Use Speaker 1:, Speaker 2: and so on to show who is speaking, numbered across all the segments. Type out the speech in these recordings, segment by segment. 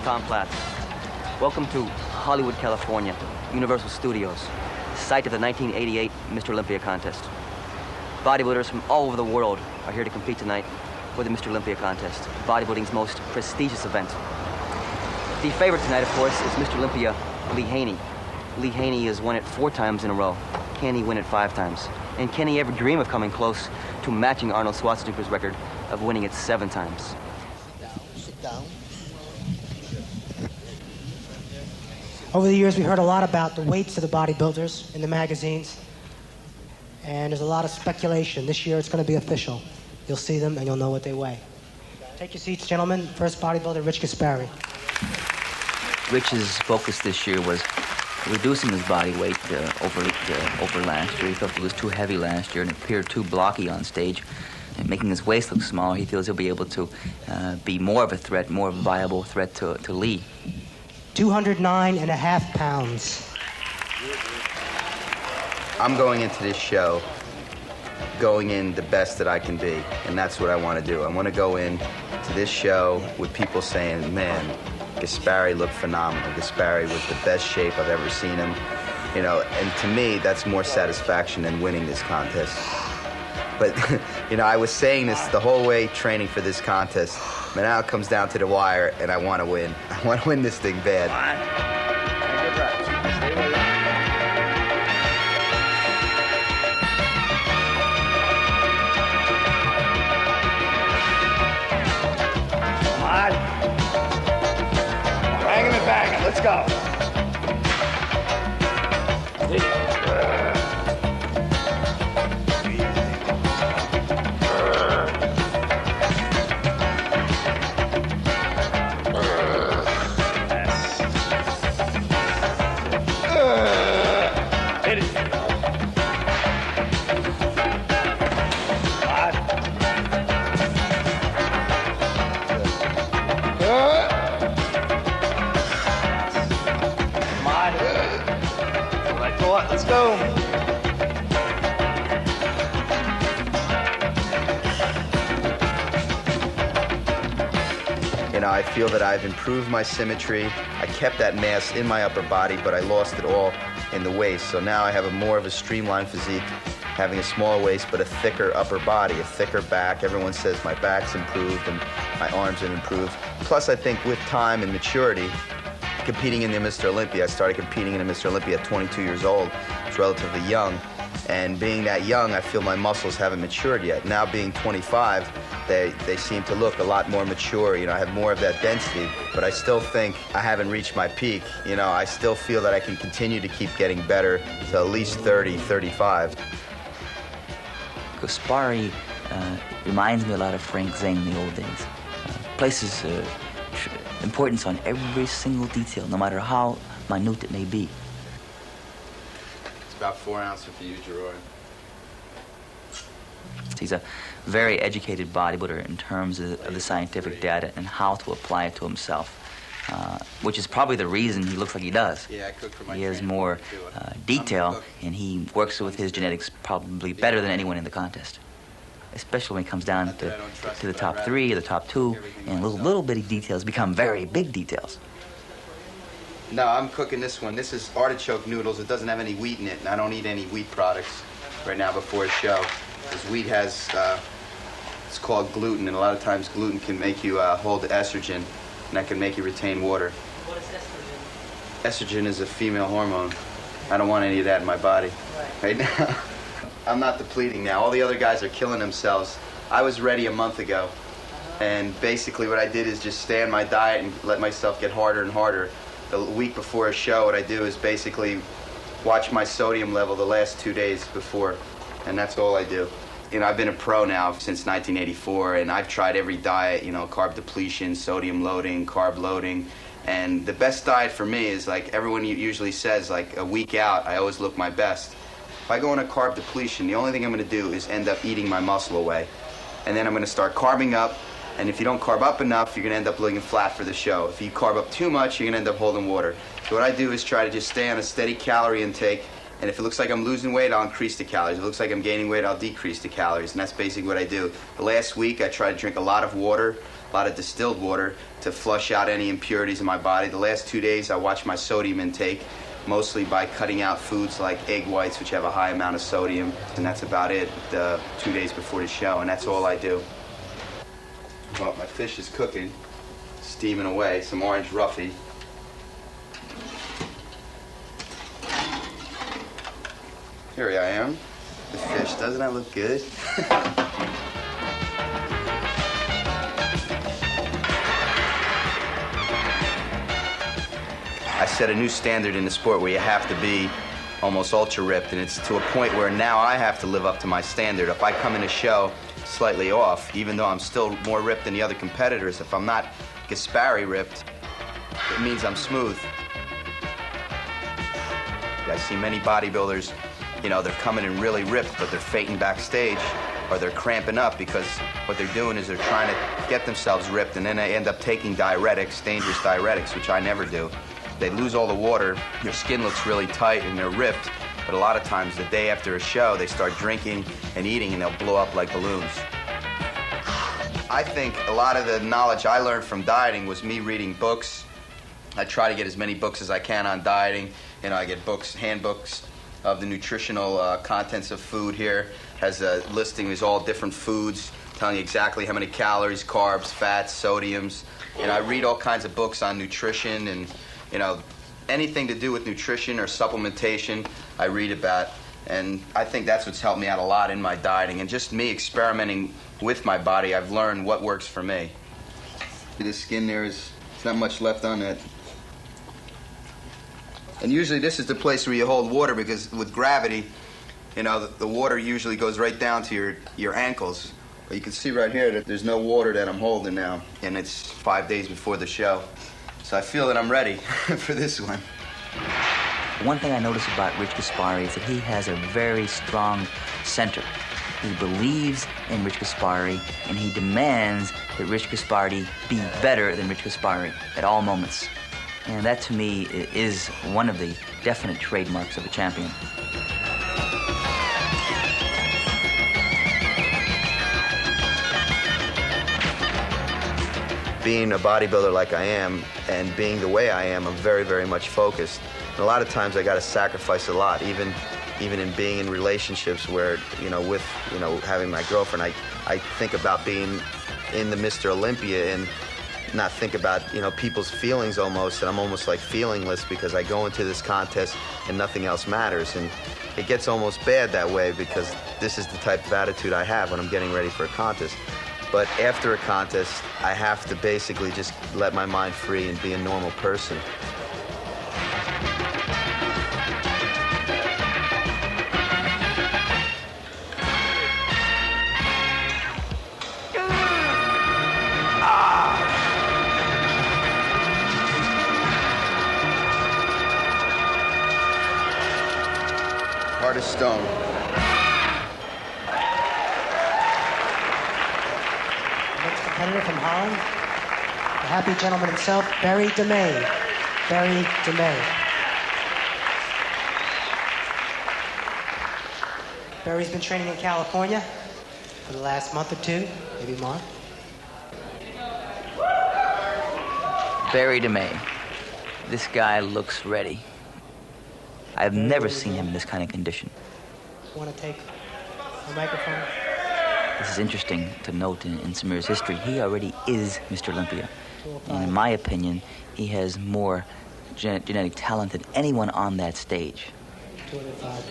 Speaker 1: Tom Platz. Welcome to Hollywood, California, Universal Studios, site of the 1988 Mr. Olympia contest. Bodybuilders from all over the world are here to compete tonight for the Mr. Olympia contest, bodybuilding's most prestigious event. The favorite tonight, of course, is Mr. Olympia, Lee Haney. Lee Haney has won it 4 times in a row. Can he win it 5 times? And can he ever dream of coming close to matching Arnold Schwarzenegger's record of winning it 7 times?
Speaker 2: Sit down.
Speaker 3: Over the years, we heard a lot about the weights of the bodybuilders in the magazines, and there's a lot of speculation. This year, it's going to be official. You'll see them, and you'll know what they weigh. Take your seats, gentlemen. First bodybuilder, Rich Gaspari.
Speaker 4: Rich's focus this year was reducing his body weight over last year. He felt he was too heavy last year and appeared too blocky on stage, and making his waist look small. He feels he'll be able to be more of a threat, more of a viable threat to Lee.
Speaker 3: 209.5 pounds.
Speaker 5: I'm going into this show going in the best that I can be, and that's what I want to do. I want to go in to this show with people saying, man, Gaspari looked phenomenal. Gaspari was the best shape I've ever seen him. You know, and to me, that's more satisfaction than winning this contest. But, you know, I was saying this the whole way training for this contest, but now it comes down to the wire, and I want to win. I want to win this thing bad.
Speaker 1: Good reps. Stay with it.
Speaker 6: Bang him and bang him. Let's go. Hit it. Let's go.
Speaker 5: You know, I feel that I've improved my symmetry. I kept that mass in my upper body, but I lost it all in the waist. So now I have more of a streamlined physique, having a small waist, but a thicker upper body, a thicker back. Everyone says my back's improved and my arms have improved. Plus, I think with time and maturity, competing in the Mr. Olympia, I started competing in the Mr. Olympia at 22 years old. It's relatively young. And being that young, I feel my muscles haven't matured yet. Now being 25, they seem to look a lot more mature. You know, I have more of that density, but I still think I haven't reached my peak. You know, I still feel that I can continue to keep getting better to at least 30, 35.
Speaker 4: Gaspari reminds me a lot of Frank Zane in the old days. Places importance on every single detail, no matter how minute it may be.
Speaker 5: It's about 4 ounces for you, Gerard.
Speaker 4: He's a very educated bodybuilder in terms of the scientific data and how to apply it to himself, which is probably the reason he looks like he does.
Speaker 5: Yeah, I cook for my
Speaker 4: He has more detail, and he works with his genetics probably better than anyone in the contest, especially when it comes down to the top 3 or the top 2, and little bitty details become very big details.
Speaker 5: No, I'm cooking this one. This is artichoke noodles. It doesn't have any wheat in it, and I don't eat any wheat products right now before a show. Because wheat has, it's called gluten, and a lot of times gluten can make you hold estrogen, and that can make you retain water.
Speaker 3: What is estrogen?
Speaker 5: Estrogen is a female hormone. I don't want any of that in my body right now. I'm not depleting now. All the other guys are killing themselves. I was ready a month ago, and basically what I did is just stay on my diet and let myself get harder and harder. The week before a show, what I do is basically watch my sodium level the last 2 days before, and that's all I do. You know, I've been a pro now since 1984, and I've tried every diet, you know, carb depletion, sodium loading, carb loading, and the best diet for me is like everyone usually says, like a week out, I always look my best. If I go on a carb depletion, the only thing I'm going to do is end up eating my muscle away. And then I'm going to start carbing up, and if you don't carb up enough, you're going to end up looking flat for the show. If you carb up too much, you're going to end up holding water. So what I do is try to just stay on a steady calorie intake, and if it looks like I'm losing weight, I'll increase the calories. If it looks like I'm gaining weight, I'll decrease the calories, and that's basically what I do. The last week, I try to drink a lot of water, lot of distilled water to flush out any impurities in my body. The last 2 days, I watched my sodium intake, mostly by cutting out foods like egg whites, which have a high amount of sodium, and that's about it 2 days before the show, and that's all I do. Well, my fish is cooking, steaming away, some orange roughy. Here I am, the fish. Doesn't that look good? I set a new standard in the sport where you have to be almost ultra ripped, and it's to a point where now I have to live up to my standard. If I come in a show slightly off, even though I'm still more ripped than the other competitors, if I'm not Gaspari ripped, it means I'm smooth. I see many bodybuilders, you know, they're coming in really ripped, but they're fainting backstage, or they're cramping up because what they're doing is they're trying to get themselves ripped, and then they end up taking diuretics, dangerous diuretics, which I never do. They lose all the water, their skin looks really tight, and they're ripped, but a lot of times the day after a show, they start drinking and eating, and they'll blow up like balloons. I think a lot of the knowledge I learned from dieting was me reading books. I try to get as many books as I can on dieting. You know, I get books, handbooks of the nutritional contents of food here. Has a listing of all different foods, telling you exactly how many calories, carbs, fats, sodiums. And I read all kinds of books on nutrition and, you know, anything to do with nutrition or supplementation, I read about. And I think that's what's helped me out a lot in my dieting. And just me experimenting with my body, I've learned what works for me. The skin there's not much left on it. And usually this is the place where you hold water, because with gravity, you know, the water usually goes right down to your ankles. But you can see right here that there's no water that I'm holding now, and it's 5 days before the show. So I feel that I'm ready for this one.
Speaker 4: One thing I notice about Rich Gaspari is that he has a very strong center. He believes in Rich Gaspari, and he demands that Rich Gaspari be better than Rich Gaspari at all moments. And that, to me, is one of the definite trademarks of a champion.
Speaker 5: Being a bodybuilder like I am, and being the way I am, I'm very, very much focused. And a lot of times I got to sacrifice a lot, even in being in relationships where, you know, with, you know, having my girlfriend, I think about being in the Mr. Olympia and not think about, you know, people's feelings almost, and I'm almost like feelingless because I go into this contest and nothing else matters. And it gets almost bad that way because this is the type of attitude I have when I'm getting ready for a contest. But after a contest, I have to basically just let my mind free and be a normal person. Hard as stone.
Speaker 3: Next competitor from Holland, the happy gentleman himself, Barry DeMay. Barry DeMay. Barry's been training in California for the last month or two, maybe more.
Speaker 4: Barry DeMay. This guy looks ready. I've never seen him in this kind of condition.
Speaker 3: Want to take the microphone?
Speaker 4: This is interesting to note in Samir's history. He already is Mr. Olympia. And in my opinion, he has more genetic talent than anyone on that stage.
Speaker 3: 205.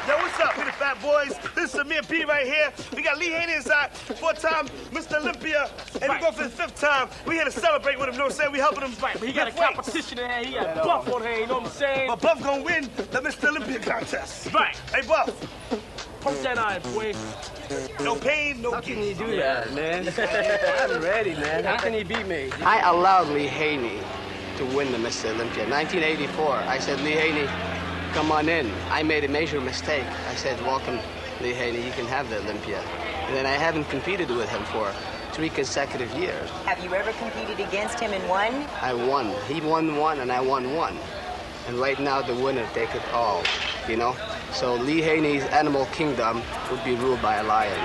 Speaker 6: Yo, what's up? We the Fat Boys. This is Samir P right here. We got Lee Haney inside, 4-time Mr. Olympia, and we go for the 5th time. We here to celebrate with him, you know what I'm saying? We helping him fight.
Speaker 7: But he got a competition in there. He got Buff on here, you know what I'm saying?
Speaker 6: But Buff gonna win the Mr. Olympia contest.
Speaker 7: Right.
Speaker 6: Hey, Buff.
Speaker 7: Pump that iron, boy.
Speaker 6: No pain, no
Speaker 7: How can
Speaker 6: gain.
Speaker 7: he do that, man? I'm ready, man. How can he beat me?
Speaker 8: I allowed Lee Haney to win the Mr. Olympia. 1984, I said, Lee Haney, come on in. I made a major mistake. I said, welcome, Lee Haney, you can have the Olympia. And then I haven't competed with him for 3 consecutive years.
Speaker 9: Have you ever competed against him and won?
Speaker 8: I won. He won 1 and I won 1. And right now, the winner take it all, you know? So Lee Haney's animal kingdom would be ruled by a lion.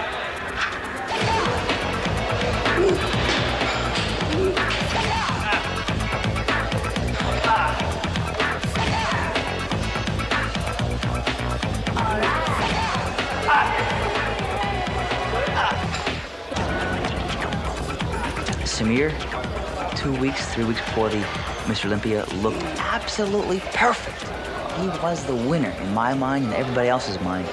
Speaker 4: Samir, 2 weeks, 3 weeks before the Mr. Olympia, looked absolutely perfect. He was the winner in my mind and everybody else's mind.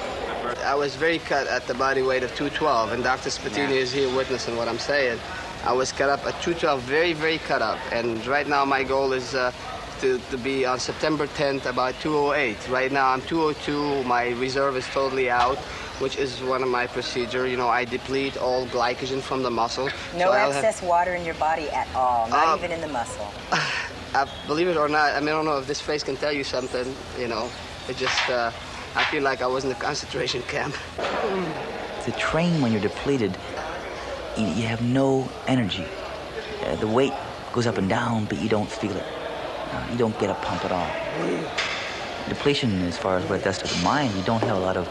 Speaker 8: I was very cut at the body weight of 212, and Dr. Spatini is here witnessing what I'm saying. I was cut up at 212, very, very cut up. And right now my goal is to be on September 10th about 208. Right now I'm 202, my reserve is totally out, which is one of my procedures. You know, I deplete all glycogen from the muscle.
Speaker 9: No excess water in your body at all, not even in the muscle.
Speaker 8: Believe it or not, I mean, I don't know if this face can tell you something, you know. It just, I feel like I was in a concentration camp.
Speaker 4: To train when you're depleted, you have no energy. The weight goes up and down, but you don't feel it. You don't get a pump at all. Depletion, as far as what it does to the mind, you don't have a lot of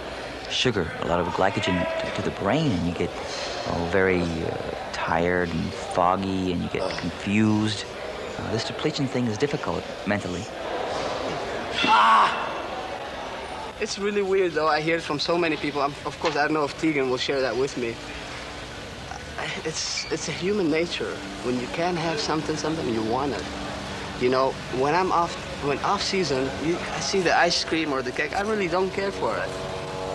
Speaker 4: sugar, a lot of glycogen to the brain, and you get very tired and foggy, and you get confused. This depletion thing is difficult mentally.
Speaker 8: It's really weird, though. I hear it from so many people. Of course, I don't know if Tegan will share that with me. It's a human nature. When you can't have something, you want it. You know, when off season, I see the ice cream or the cake, I really don't care for it.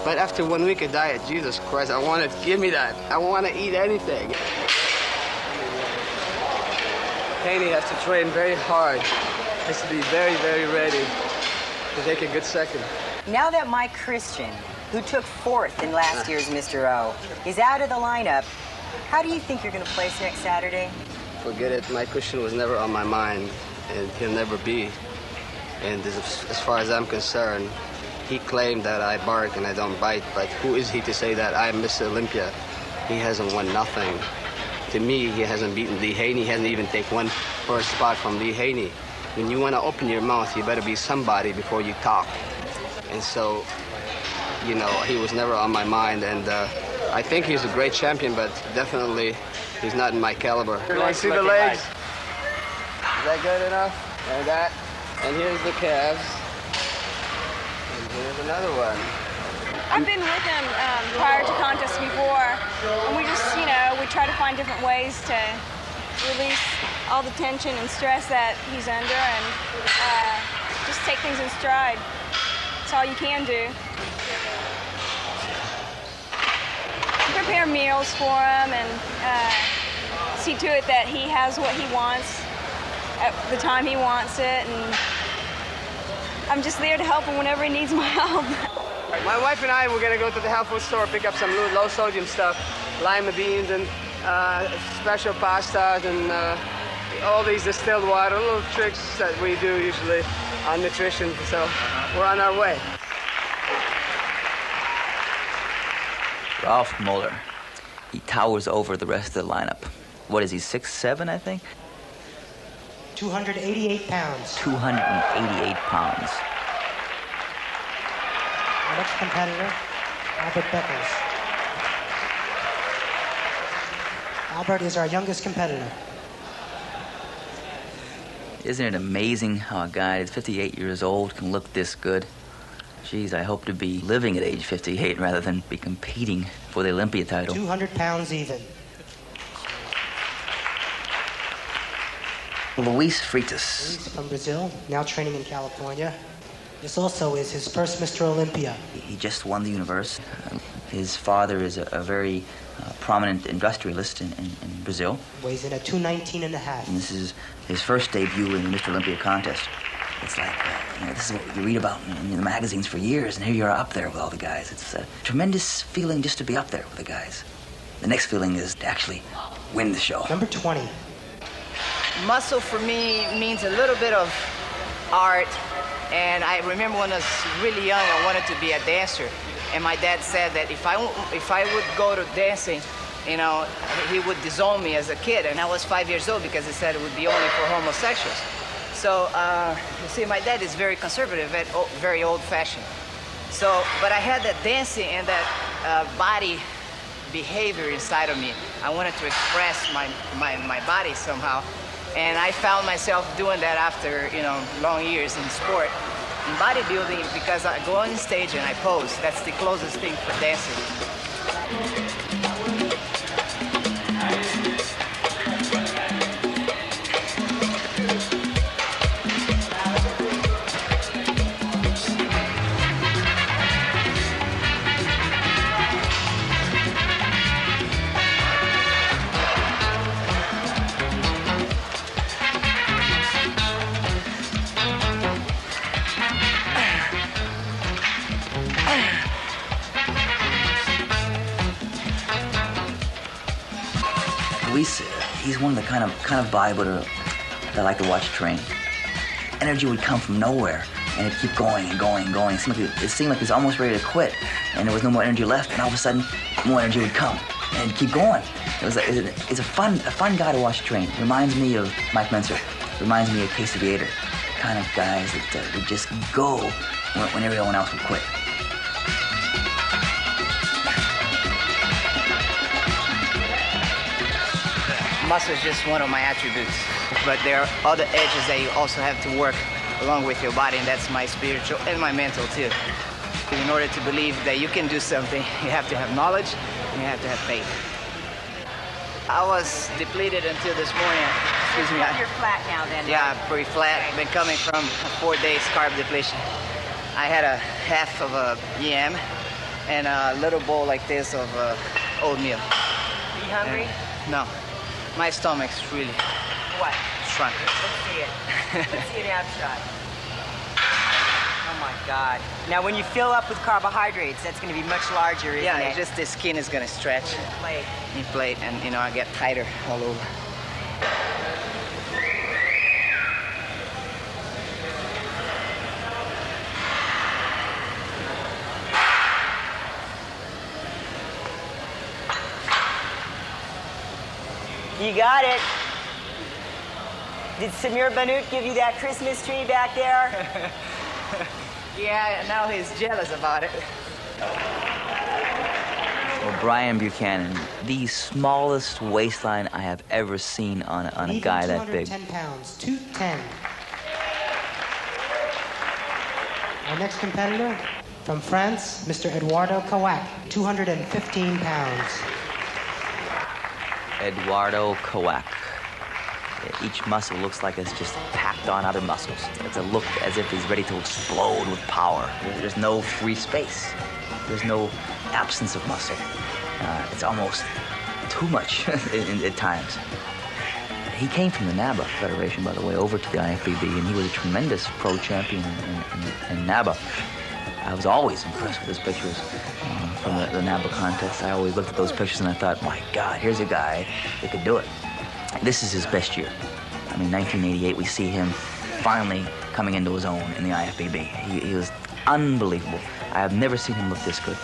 Speaker 8: But after 1 week of diet, Jesus Christ, I want it. Give me that. I want to eat anything. Haney has to train very hard. Has to be very, very ready to take a good second.
Speaker 9: Now that Mike Christian, who took 4th in last year's Mr. O, is out of the lineup, how do you think you're going to place next Saturday?
Speaker 8: Forget it. Mike Christian was never on my mind, and he'll never be. And as far as I'm concerned, he claimed that I bark and I don't bite, but who is he to say that I'm Mr. Olympia? He hasn't won nothing. To me, he hasn't beaten Lee Haney. He hasn't even taken one first spot from Lee Haney. When you want to open your mouth, you better be somebody before you talk. And so, you know, he was never on my mind, and I think he's a great champion, but definitely he's not in my caliber. You want to see the legs? Is that good enough? And that. And here's the calves. And here's another one.
Speaker 10: I've been with him prior to contests before, and we just, you know, we try to find different ways to release all the tension and stress that he's under, and just take things in stride. That's all you can do. Prepare meals for him and see to it that he has what he wants at the time he wants it, and I'm just there to help him whenever he needs my help.
Speaker 8: My wife and I were going to go to the health food store, pick up some low sodium stuff, lima beans and special pastas and all these distilled water, little tricks that we do usually on nutrition. So we're on our way.
Speaker 4: Ralph Muller, he towers over the rest of the lineup. What is he, 6'7", I think?
Speaker 3: 288 pounds.
Speaker 4: 288 pounds.
Speaker 3: Our next competitor, Albert Beckles. Albert is our youngest competitor.
Speaker 4: Isn't it amazing how a guy that's 58 years old can look this good? Geez, I hope to be living at age 58 rather than be competing for the Olympia title.
Speaker 3: 200 pounds even.
Speaker 4: Luis Freitas.
Speaker 3: Luis from Brazil, now training in California. This also is his first Mr. Olympia.
Speaker 4: He just won the universe. His father is a very prominent industrialist in Brazil.
Speaker 3: Weighs in at 219 and a half.
Speaker 4: And this is his first debut in the Mr. Olympia contest. It's like, this is what you read about in the magazines for years, and here you are up there with all the guys. It's a tremendous feeling just to be up there with the guys. The next feeling is to actually win the show.
Speaker 3: Number 20.
Speaker 11: Muscle for me means a little bit of art, and I remember when I was really young, I wanted to be a dancer, and my dad said that if I would go to dancing, you know, he would disown me as a kid, and I was 5 years old because he said it would be only for homosexuals. So, you see, my dad is very conservative, very old-fashioned. So, but I had that dancing and that body behavior inside of me. I wanted to express my body somehow. And I found myself doing that after, long years in sport. In bodybuilding, because I go on stage and I pose. That's the closest thing for dancing.
Speaker 4: He's one of the kind of bodybuilder that I like to watch train. Energy would come from nowhere, and it'd keep going and going and going. It seemed like he was almost ready to quit, and there was no more energy left, and all of a sudden, more energy would come, and it'd keep going. It's a fun guy to watch train. Reminds me of Mike Menser. Reminds me of Casey Viator. Kind of guys that would just go when everyone else would quit.
Speaker 11: Muscle is just one of my attributes, but there are other edges that you also have to work along with your body, and that's my spiritual and my mental too. In order to believe that you can do something, you have to have knowledge and you have to have faith. I was depleted until this morning. Excuse me.
Speaker 9: You're flat now then.
Speaker 11: Yeah, pretty flat. I've been coming from 4 days carb depletion. I had a half of a yam and a little bowl like this of oatmeal.
Speaker 9: Are you hungry?
Speaker 11: No. My stomach's really shrunk.
Speaker 9: Let's see it. Let's see an ab shot. Oh my God. Now when you fill up with carbohydrates, that's going to be much larger, isn't it?
Speaker 11: Yeah, it's just the skin is going to stretch. Inflate, and I get tighter all over.
Speaker 9: You got it. Did Samir Bannout give you that Christmas tree back there?
Speaker 11: Yeah, now he's jealous about it.
Speaker 4: Well, Brian Buchanan, the smallest waistline I have ever seen on a guy that big.
Speaker 3: 210 pounds, 210. Our next competitor from France, Mr. Eduardo Kawak, 215 pounds.
Speaker 4: Eduardo Kawak. Each muscle looks like it's just packed on other muscles. It's a look as if he's ready to explode with power. There's no free space. There's no absence of muscle. It's almost too much at times. He came from the NABA Federation, by the way, over to the IFBB, and he was a tremendous pro champion in NABA. I was always impressed with his pictures from the NABA contest. I always looked at those pictures and I thought, my God, here's a guy that could do it. This is his best year. I mean, 1988, we see him finally coming into his own in the IFBB. He was unbelievable. I have never seen him look this good.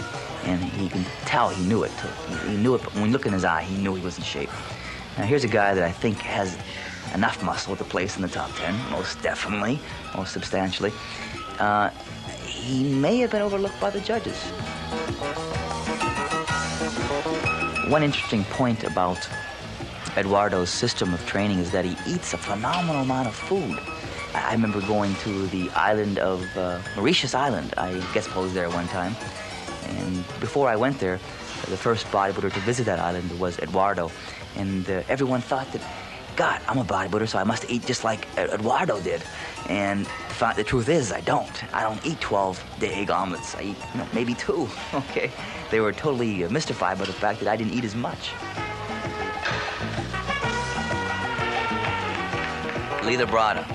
Speaker 4: And he can tell he knew it, too. He knew it, but when you look in his eye, he knew he was in shape. Now, here's a guy that I think has enough muscle to place in the top 10, most definitely, most substantially. He may have been overlooked by the judges. One interesting point about Eduardo's system of training is that he eats a phenomenal amount of food. I remember going to the island of Mauritius Island. I guest posed there one time. And before I went there, the first bodybuilder to visit that island was Eduardo. And everyone thought that, God, I'm a bodybuilder, so I must eat just like Eduardo did. And the truth is, I don't. I don't eat 12-day egg omelets. I eat, maybe 2, okay? They were totally mystified by the fact that I didn't eat as much. Lee Labrada.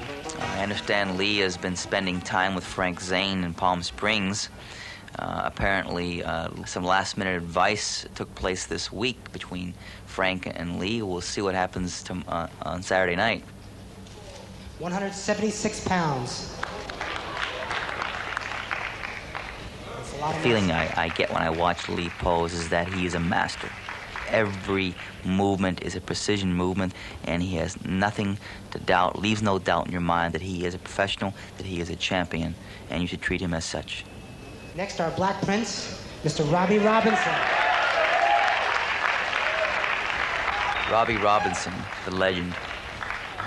Speaker 4: I understand Lee has been spending time with Frank Zane in Palm Springs. Apparently, some last-minute advice took place this week between Frank and Lee. We'll see what happens on Saturday night.
Speaker 3: 176 pounds.
Speaker 4: The feeling I get when I watch Lee pose is that he is a master. Every movement is a precision movement, and he has nothing to doubt, leaves no doubt in your mind that he is a professional, that he is a champion, and you should treat him as such.
Speaker 3: Next, our Black Prince, Mr. Robbie Robinson.
Speaker 4: Robbie Robinson, the legend.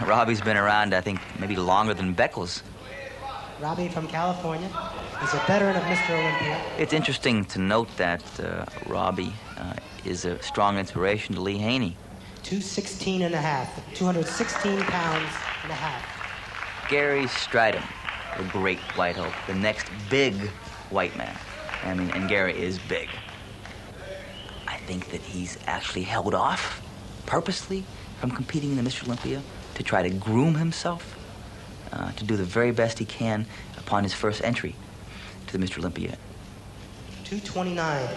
Speaker 4: Robbie's been around, I think, maybe longer than Beckles.
Speaker 3: Robbie from California. He's a veteran of Mr. Olympia.
Speaker 4: It's interesting to note that Robbie is a strong inspiration to Lee Haney.
Speaker 3: 216 and a half, 216 pounds and a half.
Speaker 4: Gary Strydom, the great white hope, the next big white man. I mean, and Gary is big. I think that he's actually held off purposely from competing in the Mr. Olympia to try to groom himself, to do the very best he can upon his first entry to the Mr. Olympia.
Speaker 3: 229.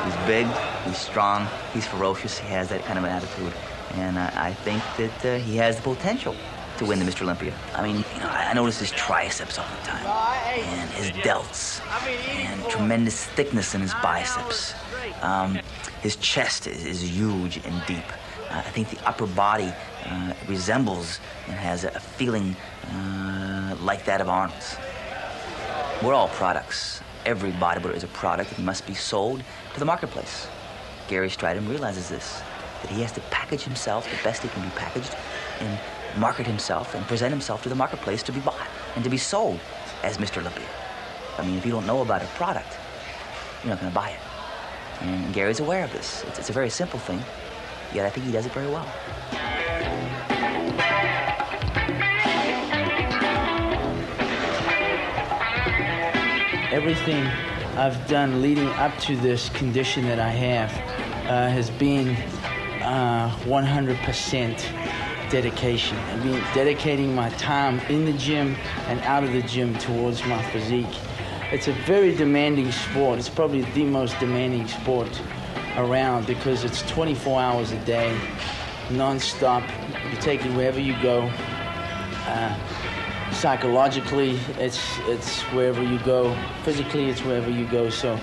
Speaker 4: He's big, he's strong, he's ferocious, he has that kind of an attitude. And I think that he has the potential to win the Mr. Olympia. I mean, you know, I notice his triceps all the time, and his delts, and tremendous thickness in his biceps. His chest is huge and deep. I think the upper body resembles and has a feeling like that of Arnold's. We're all products. Every bodybuilder is a product that must be sold to the marketplace. Gary Strydom realizes this, that he has to package himself the best he can be packaged and market himself and present himself to the marketplace to be bought and to be sold as Mr. Olympia. I mean, if you don't know about a product, you're not going to buy it. And Gary's aware of this. It's a very simple thing, yet I think he does it very well.
Speaker 12: Everything I've done leading up to this condition that I have has been 100% dedication. I mean, dedicating my time in the gym and out of the gym towards my physique. It's a very demanding sport. It's probably the most demanding sport around because it's 24 hours a day, non-stop. You take it wherever you go. Psychologically, it's wherever you go. Physically, it's wherever you go. So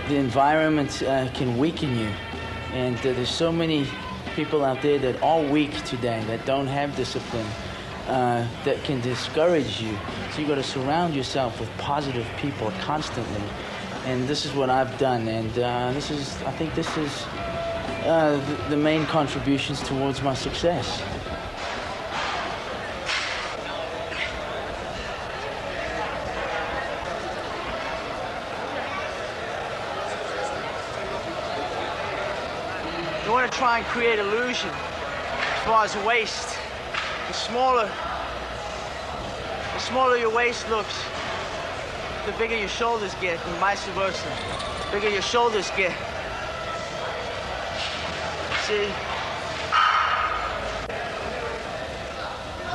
Speaker 12: the environment can weaken you. And there's so many people out there that are weak today, that don't have discipline, that can discourage you. So you got to surround yourself with positive people constantly. And this is what I've done. And I think this is the main contributions towards my success. You want to try and create illusion as far as waist. The smaller your waist looks, the bigger your shoulders get, and vice versa. The bigger your shoulders get. See?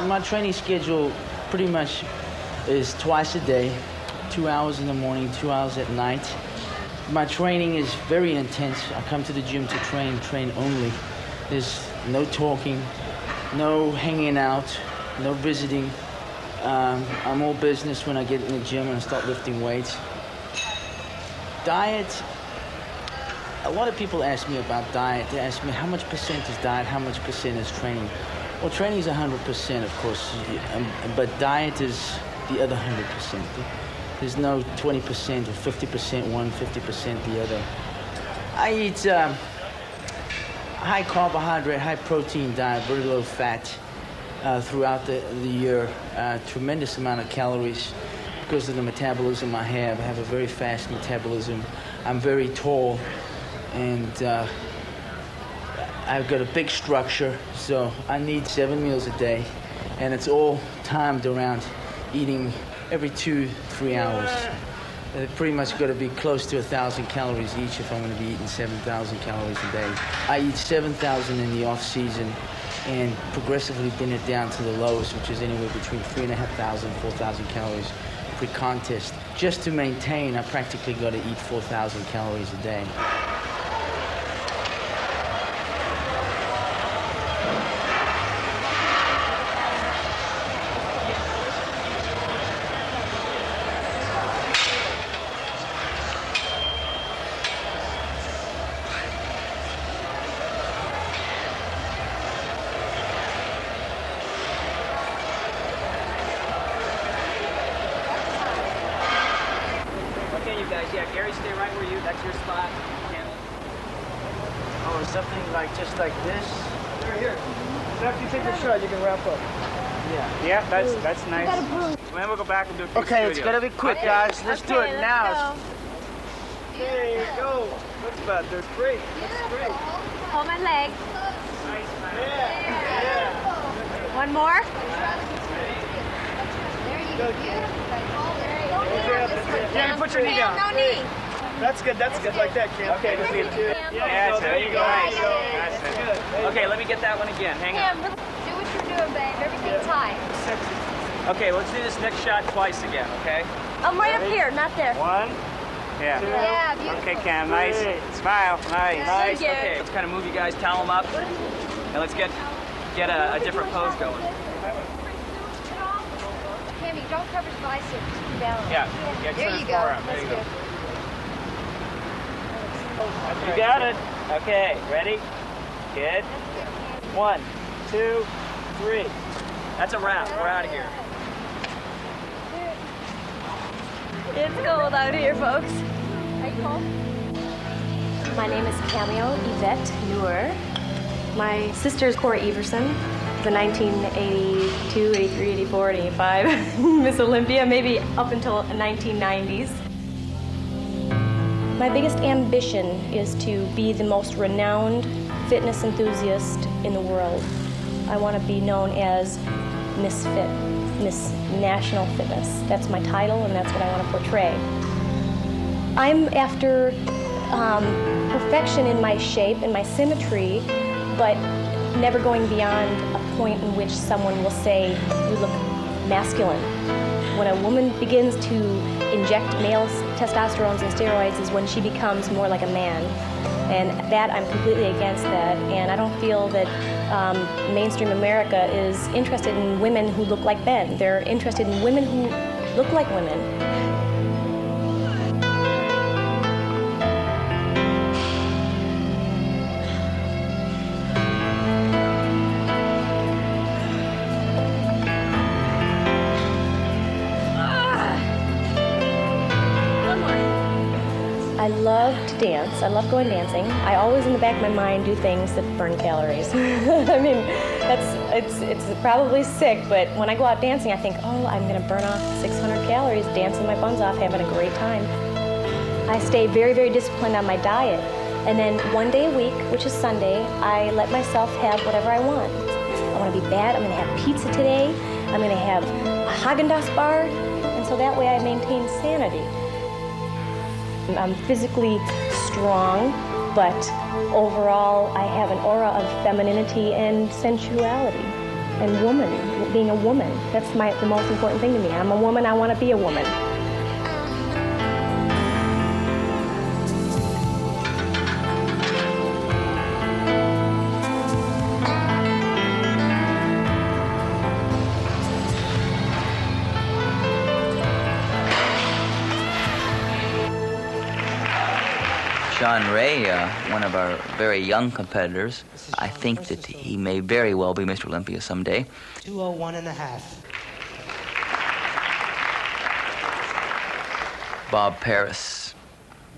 Speaker 12: My training schedule pretty much is twice a day, 2 hours in the morning, 2 hours at night. My training is very intense. I come to the gym to train only. There's no talking, no hanging out, no visiting. I'm all business when I get in the gym and I start lifting weights. Diet, a lot of people ask me about diet. They ask me how much percent is diet, how much percent is training. Well, training is 100%, of course, but diet is the other 100%. There's no 20% or 50% one, 50% the other. I eat high carbohydrate, high protein diet, very low fat throughout the year. Tremendous amount of calories because of the metabolism I have. I have a very fast metabolism. I'm very tall and I've got a big structure, so I need 7 meals a day, and it's all timed around eating every 2-3 hours. It's pretty much got to be close to 1,000 calories each if I'm going to be eating 7,000 calories a day. I eat 7,000 in the off season and progressively bring it down to the lowest, which is anywhere between 3,500 and 4,000 calories pre-contest. Just to maintain, I practically got to eat 4,000 calories a day.
Speaker 13: where you, that's your spot.
Speaker 12: Oh, something like just like this?
Speaker 7: Here. So after you take the shot, you can wrap up.
Speaker 12: Yeah.
Speaker 7: Yeah, that's nice. So then we'll go back and do a few
Speaker 12: Okay, it's
Speaker 7: studios.
Speaker 12: gonna be quick, guys. Let's do it now.
Speaker 7: There you go. That's about there. Great. That's great.
Speaker 10: Hold my leg.
Speaker 7: Nice, man. Yeah.
Speaker 10: One more.
Speaker 7: Cam, put your knee down.
Speaker 10: No knee.
Speaker 7: That's good. That's good. Like that, Cam. Okay, just leave it. Yeah, there you go. Nice. That's good.
Speaker 13: Okay, let me get that one again. Hang on.
Speaker 10: Cam, do what you're doing, babe. Everything tight.
Speaker 13: Okay, let's do this next shot twice again, okay?
Speaker 10: I'm right up here, not there.
Speaker 7: One. Yeah.
Speaker 10: Yeah, beautiful.
Speaker 7: Okay, Cam. Nice. Smile. Nice.
Speaker 13: Nice. Okay, let's kind of move you guys, towel them up, and let's get a different pose going.
Speaker 10: Cammy, don't cover his biceps. Keep him down.
Speaker 13: Yeah.
Speaker 10: There you go. That's good.
Speaker 13: You got it. Okay, ready? Good. 1, 2, 3. That's a wrap. We're out of here.
Speaker 10: It's cold out here, folks. Are you cold?
Speaker 14: My name is Cameo Yvette Newer. My sister's Cora Everson, the 1982, 83, 84, 85 Miss Olympia, maybe up until the 1990s. My biggest ambition is to be the most renowned fitness enthusiast in the world. I want to be known as Miss Fit, Miss National Fitness. That's my title, and that's what I want to portray. I'm after perfection in my shape and my symmetry, but never going beyond a point in which someone will say, you look masculine. When a woman begins to inject male testosterone and steroids is when she becomes more like a man. And that, I'm completely against that. And I don't feel that mainstream America is interested in women who look like men. They're interested in women who look like women. I love to dance. I love going dancing. I always, in the back of my mind, do things that burn calories. I mean, it's probably sick, but when I go out dancing, I think, oh, I'm going to burn off 600 calories dancing my buns off, having a great time. I stay very, very disciplined on my diet. And then one day a week, which is Sunday, I let myself have whatever I want. I want to be bad. I'm going to have pizza today. I'm going to have a Haagen-Dazs bar. And so that way I maintain sanity. I'm physically strong, but overall I have an aura of femininity and sensuality and being a woman. That's the most important thing to me. I'm a woman, I want to be a woman.
Speaker 4: Sean Ray, one of our very young competitors, I think that he may very well be Mr. Olympia someday.
Speaker 3: 201.5.
Speaker 4: Bob Paris.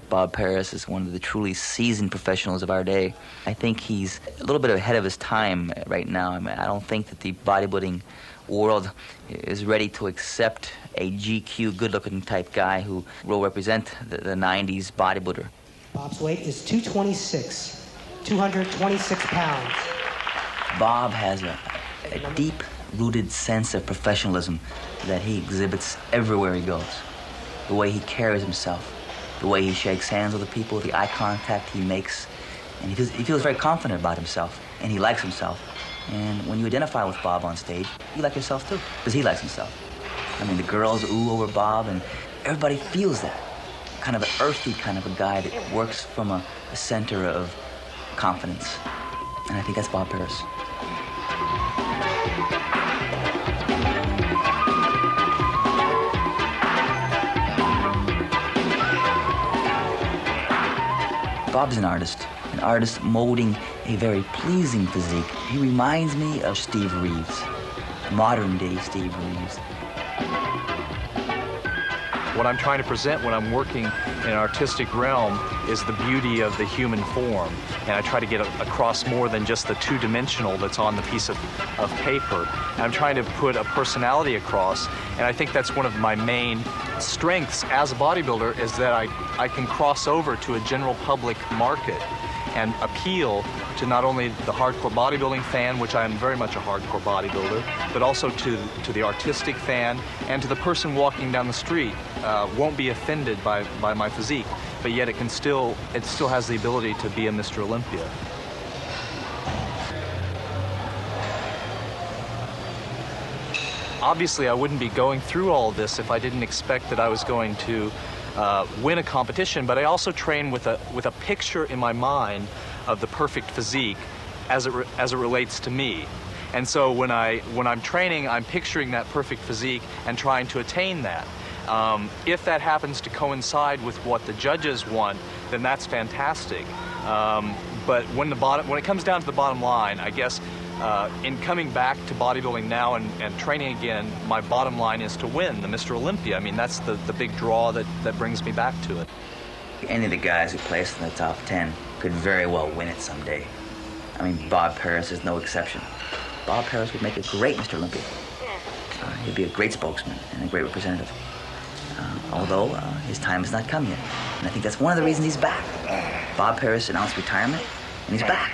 Speaker 4: Bob Paris is one of the truly seasoned professionals of our day. I think he's a little bit ahead of his time right now. I mean, I don't think that the bodybuilding world is ready to accept a GQ, good-looking type guy who will represent the 90s bodybuilder.
Speaker 3: Bob's weight is 226, 226 pounds.
Speaker 4: Bob has a deep-rooted sense of professionalism that he exhibits everywhere he goes. The way he carries himself, the way he shakes hands with the people, the eye contact he makes. And he feels very confident about himself, and he likes himself. And when you identify with Bob on stage, you like yourself too, because he likes himself. I mean, the girls ooh over Bob, and everybody feels that. Kind of an earthy kind of a guy that works from a center of confidence. And I think that's Bob Paris. Bob's an artist molding a very pleasing physique. He reminds me of Steve Reeves, modern day Steve Reeves.
Speaker 15: What I'm trying to present when I'm working in an artistic realm is the beauty of the human form. And I try to get across more than just the two-dimensional that's on the piece of paper. And I'm trying to put a personality across. And I think that's one of my main strengths as a bodybuilder, is that I can cross over to a general public market and appeal to not only the hardcore bodybuilding fan, which I am very much a hardcore bodybuilder, but also to the artistic fan and to the person walking down the street. Won't be offended by my physique, but yet it still has the ability to be a Mr. Olympia. Obviously, I wouldn't be going through all of this if I didn't expect that I was going to win a competition, but I also train with a picture in my mind of the perfect physique as it relates to me. And so when I'm training, I'm picturing that perfect physique and trying to attain that. If that happens to coincide with what the judges want, then that's fantastic. But when it comes down to the bottom line, I guess in coming back to bodybuilding now and training again, my bottom line is to win the Mr. Olympia. I mean, that's the big draw that brings me back to it.
Speaker 4: Any of the guys who placed in the top 10 could very well win it someday. I mean, Bob Paris is no exception. Bob Paris would make a great Mr. Olympia. He'd be a great spokesman and a great representative. Although his time has not come yet. And I think that's one of the reasons he's back. Bob Paris announced retirement, and he's back.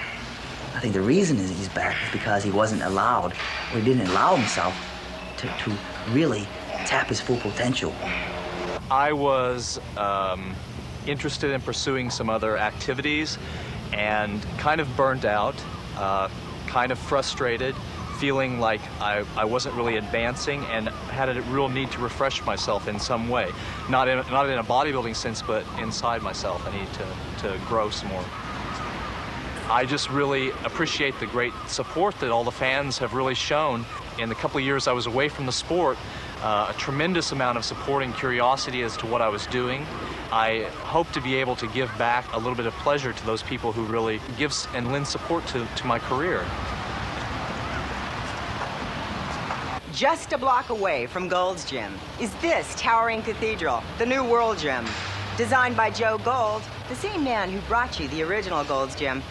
Speaker 4: I think the reason is he's back is because he wasn't allowed, or he didn't allow himself to really tap his full potential.
Speaker 15: I was interested in pursuing some other activities and kind of burned out, kind of frustrated, feeling like I wasn't really advancing and had a real need to refresh myself in some way. Not in a bodybuilding sense, but inside myself. I need to grow some more. I just really appreciate the great support that all the fans have really shown. In the couple of years I was away from the sport, a tremendous amount of support and curiosity as to what I was doing. I hope to be able to give back a little bit of pleasure to those people who really give and lend support to my career.
Speaker 9: Just a block away from Gold's Gym is this towering cathedral, the New World Gym. Designed by Joe Gold, the same man who brought you the original Gold's Gym.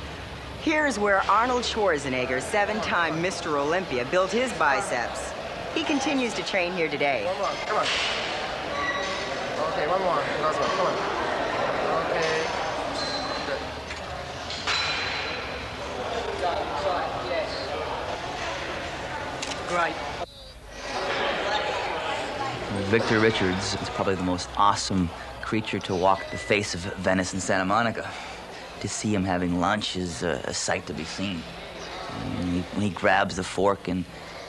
Speaker 9: Here's where Arnold Schwarzenegger, 7-time Mr. Olympia, built his biceps. He continues to train here today.
Speaker 16: One more, come on. Okay, one more. Last one, come on. Okay.
Speaker 9: Great.
Speaker 4: Victor Richards is probably the most awesome creature to walk the face of Venice and Santa Monica. To see him having lunch is a sight to be seen. When he grabs the fork and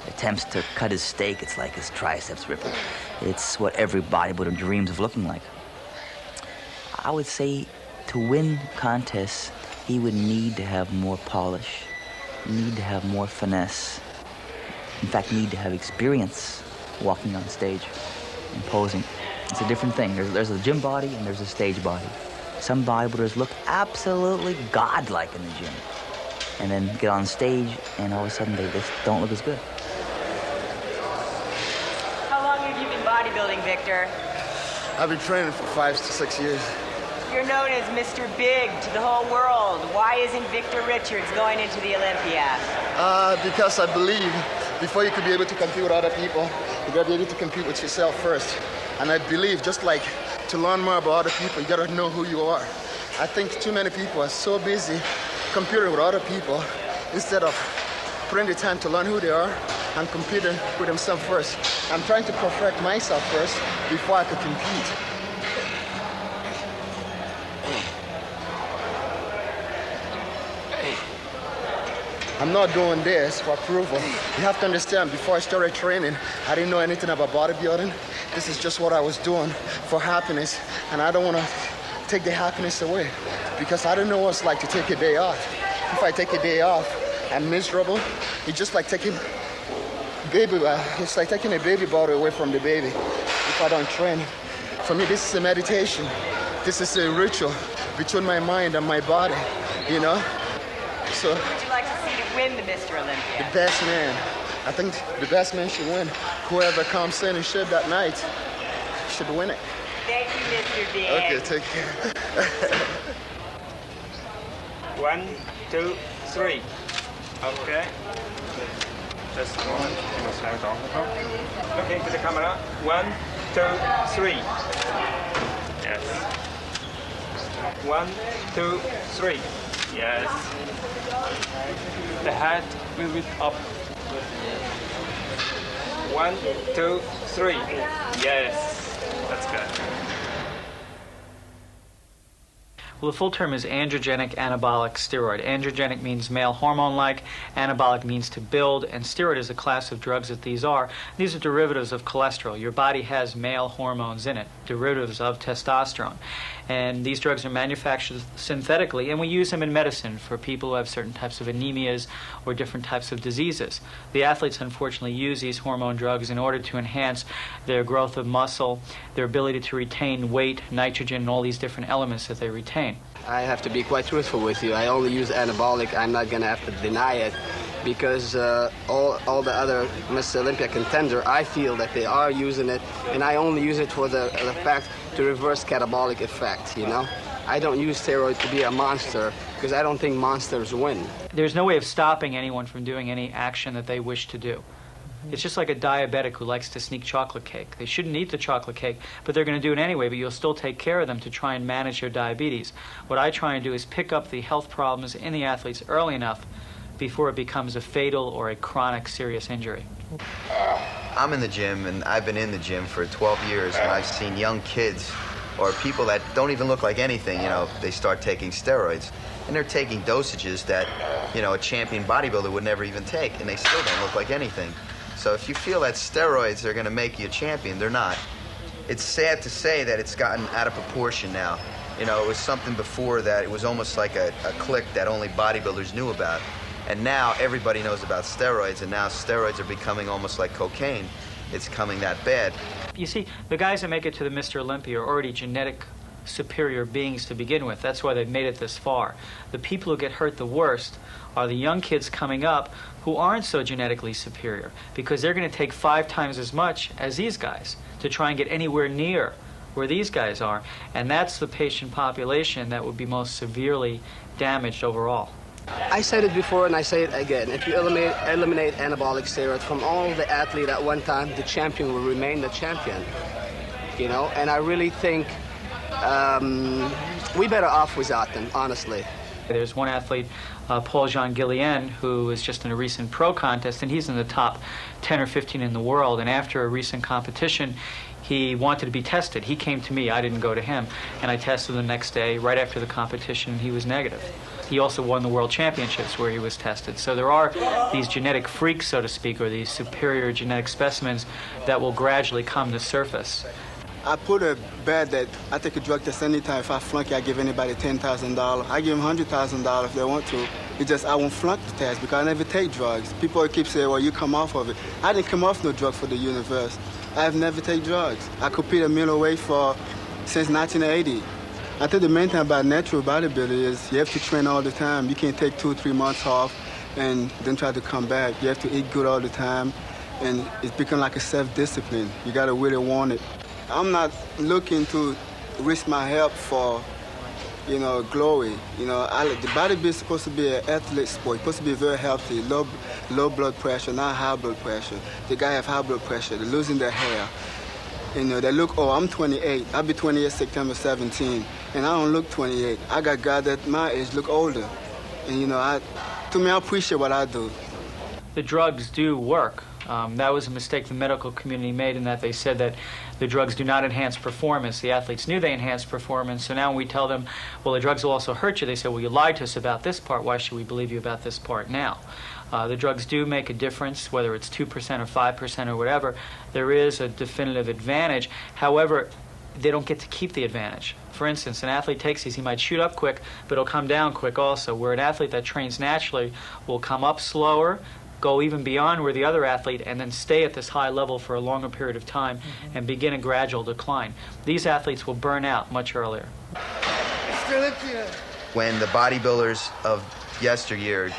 Speaker 4: attempts to cut his steak, it's like his triceps ripping. It's what every bodybuilder dreams of looking like. I would say to win contests, he would need to have more polish, need to have more finesse. In fact, need to have experience walking on stage and posing. It's a different thing. There's a gym body and there's a stage body. Some bodybuilders look absolutely godlike in the gym, and then get on stage, and all of a sudden they just don't look as good.
Speaker 9: How long have you been bodybuilding, Victor?
Speaker 16: I've been training for 5 to 6 years.
Speaker 9: You're known as Mr. Big to the whole world. Why isn't Victor Richards going into the Olympia?
Speaker 16: Because I believe before you could be able to compete with other people, you gotta be able to compete with yourself first. And I believe just like to learn more about other people, you gotta know who you are. I think too many people are so busy competing with other people instead of putting the time to learn who they are and competing with themselves first. I'm trying to perfect myself first before I could compete. I'm not doing this for approval. You have to understand, before I started training, I didn't know anything about bodybuilding. This is just what I was doing for happiness, and I don't want to take the happiness away because I don't know what it's like to take a day off. If I take a day off, I'm miserable. It's just like taking it's like taking a baby bottle away from the baby if I don't train. For me, this is a meditation. This is a ritual between my mind and my body, you know? So,
Speaker 9: who would you like to see to win the Mr. Olympia?
Speaker 16: The best man. I think the best man should win. Whoever comes in and shape that night should win it.
Speaker 9: Thank you, Mr. Big.
Speaker 16: Okay, take care.
Speaker 13: 1, 2, 3. Okay. Just one. Looking to the camera. 1, 2, 3. Yes. 1, 2, 3. Yes. The head will be up. 1, 2, 3. Yes. That's good.
Speaker 17: Well, the full term is androgenic anabolic steroid. Androgenic means male hormone-like, anabolic means to build, and steroid is a class of drugs that these are. These are derivatives of cholesterol. Your body has male hormones in it, derivatives of testosterone. And these drugs are manufactured synthetically, and we use them in medicine for people who have certain types of anemias or different types of diseases. The athletes, unfortunately, use these hormone drugs in order to enhance their growth of muscle, their ability to retain weight, nitrogen, and all these different elements that they retain.
Speaker 8: I have to be quite truthful with you. I only use anabolic. I'm not going to have to deny it because all the other Mr. Olympia contender, I feel that they are using it, and I only use it for the fact to reverse catabolic effect, you know? I don't use steroids to be a monster because I don't think monsters win.
Speaker 17: There's no way of stopping anyone from doing any action that they wish to do. It's just like a diabetic who likes to sneak chocolate cake. They shouldn't eat the chocolate cake, but they're going to do it anyway, but you'll still take care of them to try and manage their diabetes. What I try and do is pick up the health problems in the athletes early enough before it becomes a fatal or a chronic serious injury.
Speaker 5: I'm in the gym, and I've been in the gym for 12 years, and I've seen young kids or people that don't even look like anything, you know, they start taking steroids. And they're taking dosages that, you know, a champion bodybuilder would never even take, and they still don't look like anything. So if you feel that steroids are going to make you a champion, they're not. It's sad to say that it's gotten out of proportion now. You know, it was something before that it was almost like a clique that only bodybuilders knew about. And now everybody knows about steroids, and now steroids are becoming almost like cocaine. It's coming that bad.
Speaker 17: You see, the guys that make it to the Mr. Olympia are already genetic superior beings to begin with. That's why they've made it this far. The people who get hurt the worst are the young kids coming up who aren't so genetically superior, because they're going to take 5 times as much as these guys to try and get anywhere near where these guys are, and that's the patient population that would be most severely damaged overall.
Speaker 8: I said it before and I say it again. If you eliminate anabolic steroids from all the athletes at one time, the champion will remain the champion. You know, and I really think we better off without them, honestly.
Speaker 17: There's one athlete, Paul-Jean Guillain, who is just in a recent pro contest, and he's in the top 10 or 15 in the world, and after a recent competition, he wanted to be tested. He came to me, I didn't go to him, and I tested him the next day, right after the competition, and he was negative. He also won the World Championships where he was tested. So there are these genetic freaks, so to speak, or these superior genetic specimens that will gradually come to surface.
Speaker 16: I put a bet that I take a drug test anytime. If I flunk it, I give anybody $10,000. I give them $100,000 if they want to. It's just I won't flunk the test because I never take drugs. People keep saying, well, you come off of it. I didn't come off no drug for the universe. I have never taken drugs. I compete a middleweight since 1980. I think the main thing about natural bodybuilding is you have to train all the time. You can't take 2 or 3 months off and then try to come back. You have to eat good all the time, and it's become like a self-discipline. You got to really want it. I'm not looking to risk my health for, you know, glory. You know, the bodybuilding is supposed to be an athlete sport. It's supposed to be very healthy, low blood pressure, not high blood pressure. The guy have high blood pressure. They're losing their hair. You know, they look, oh, I'm 28. I'll be 28 September 17, and I don't look 28. I got guys that my age look older. And, you know, to me, I appreciate what I do.
Speaker 17: The drugs do work. That was a mistake the medical community made in that they said that the drugs do not enhance performance. The athletes knew they enhanced performance, so now when we tell them, well, the drugs will also hurt you, they say, well, you lied to us about this part. Why should we believe you about this part now? The drugs do make a difference, whether it's 2% or 5% or whatever. There is a definitive advantage. However, they don't get to keep the advantage. For instance, an athlete takes these, he might shoot up quick, but it'll come down quick also, where an athlete that trains naturally will come up slower, go even beyond where the other athlete, and then stay at this high level for a longer period of time and begin a gradual decline. These athletes will burn out much earlier.
Speaker 5: When the bodybuilders of yesteryear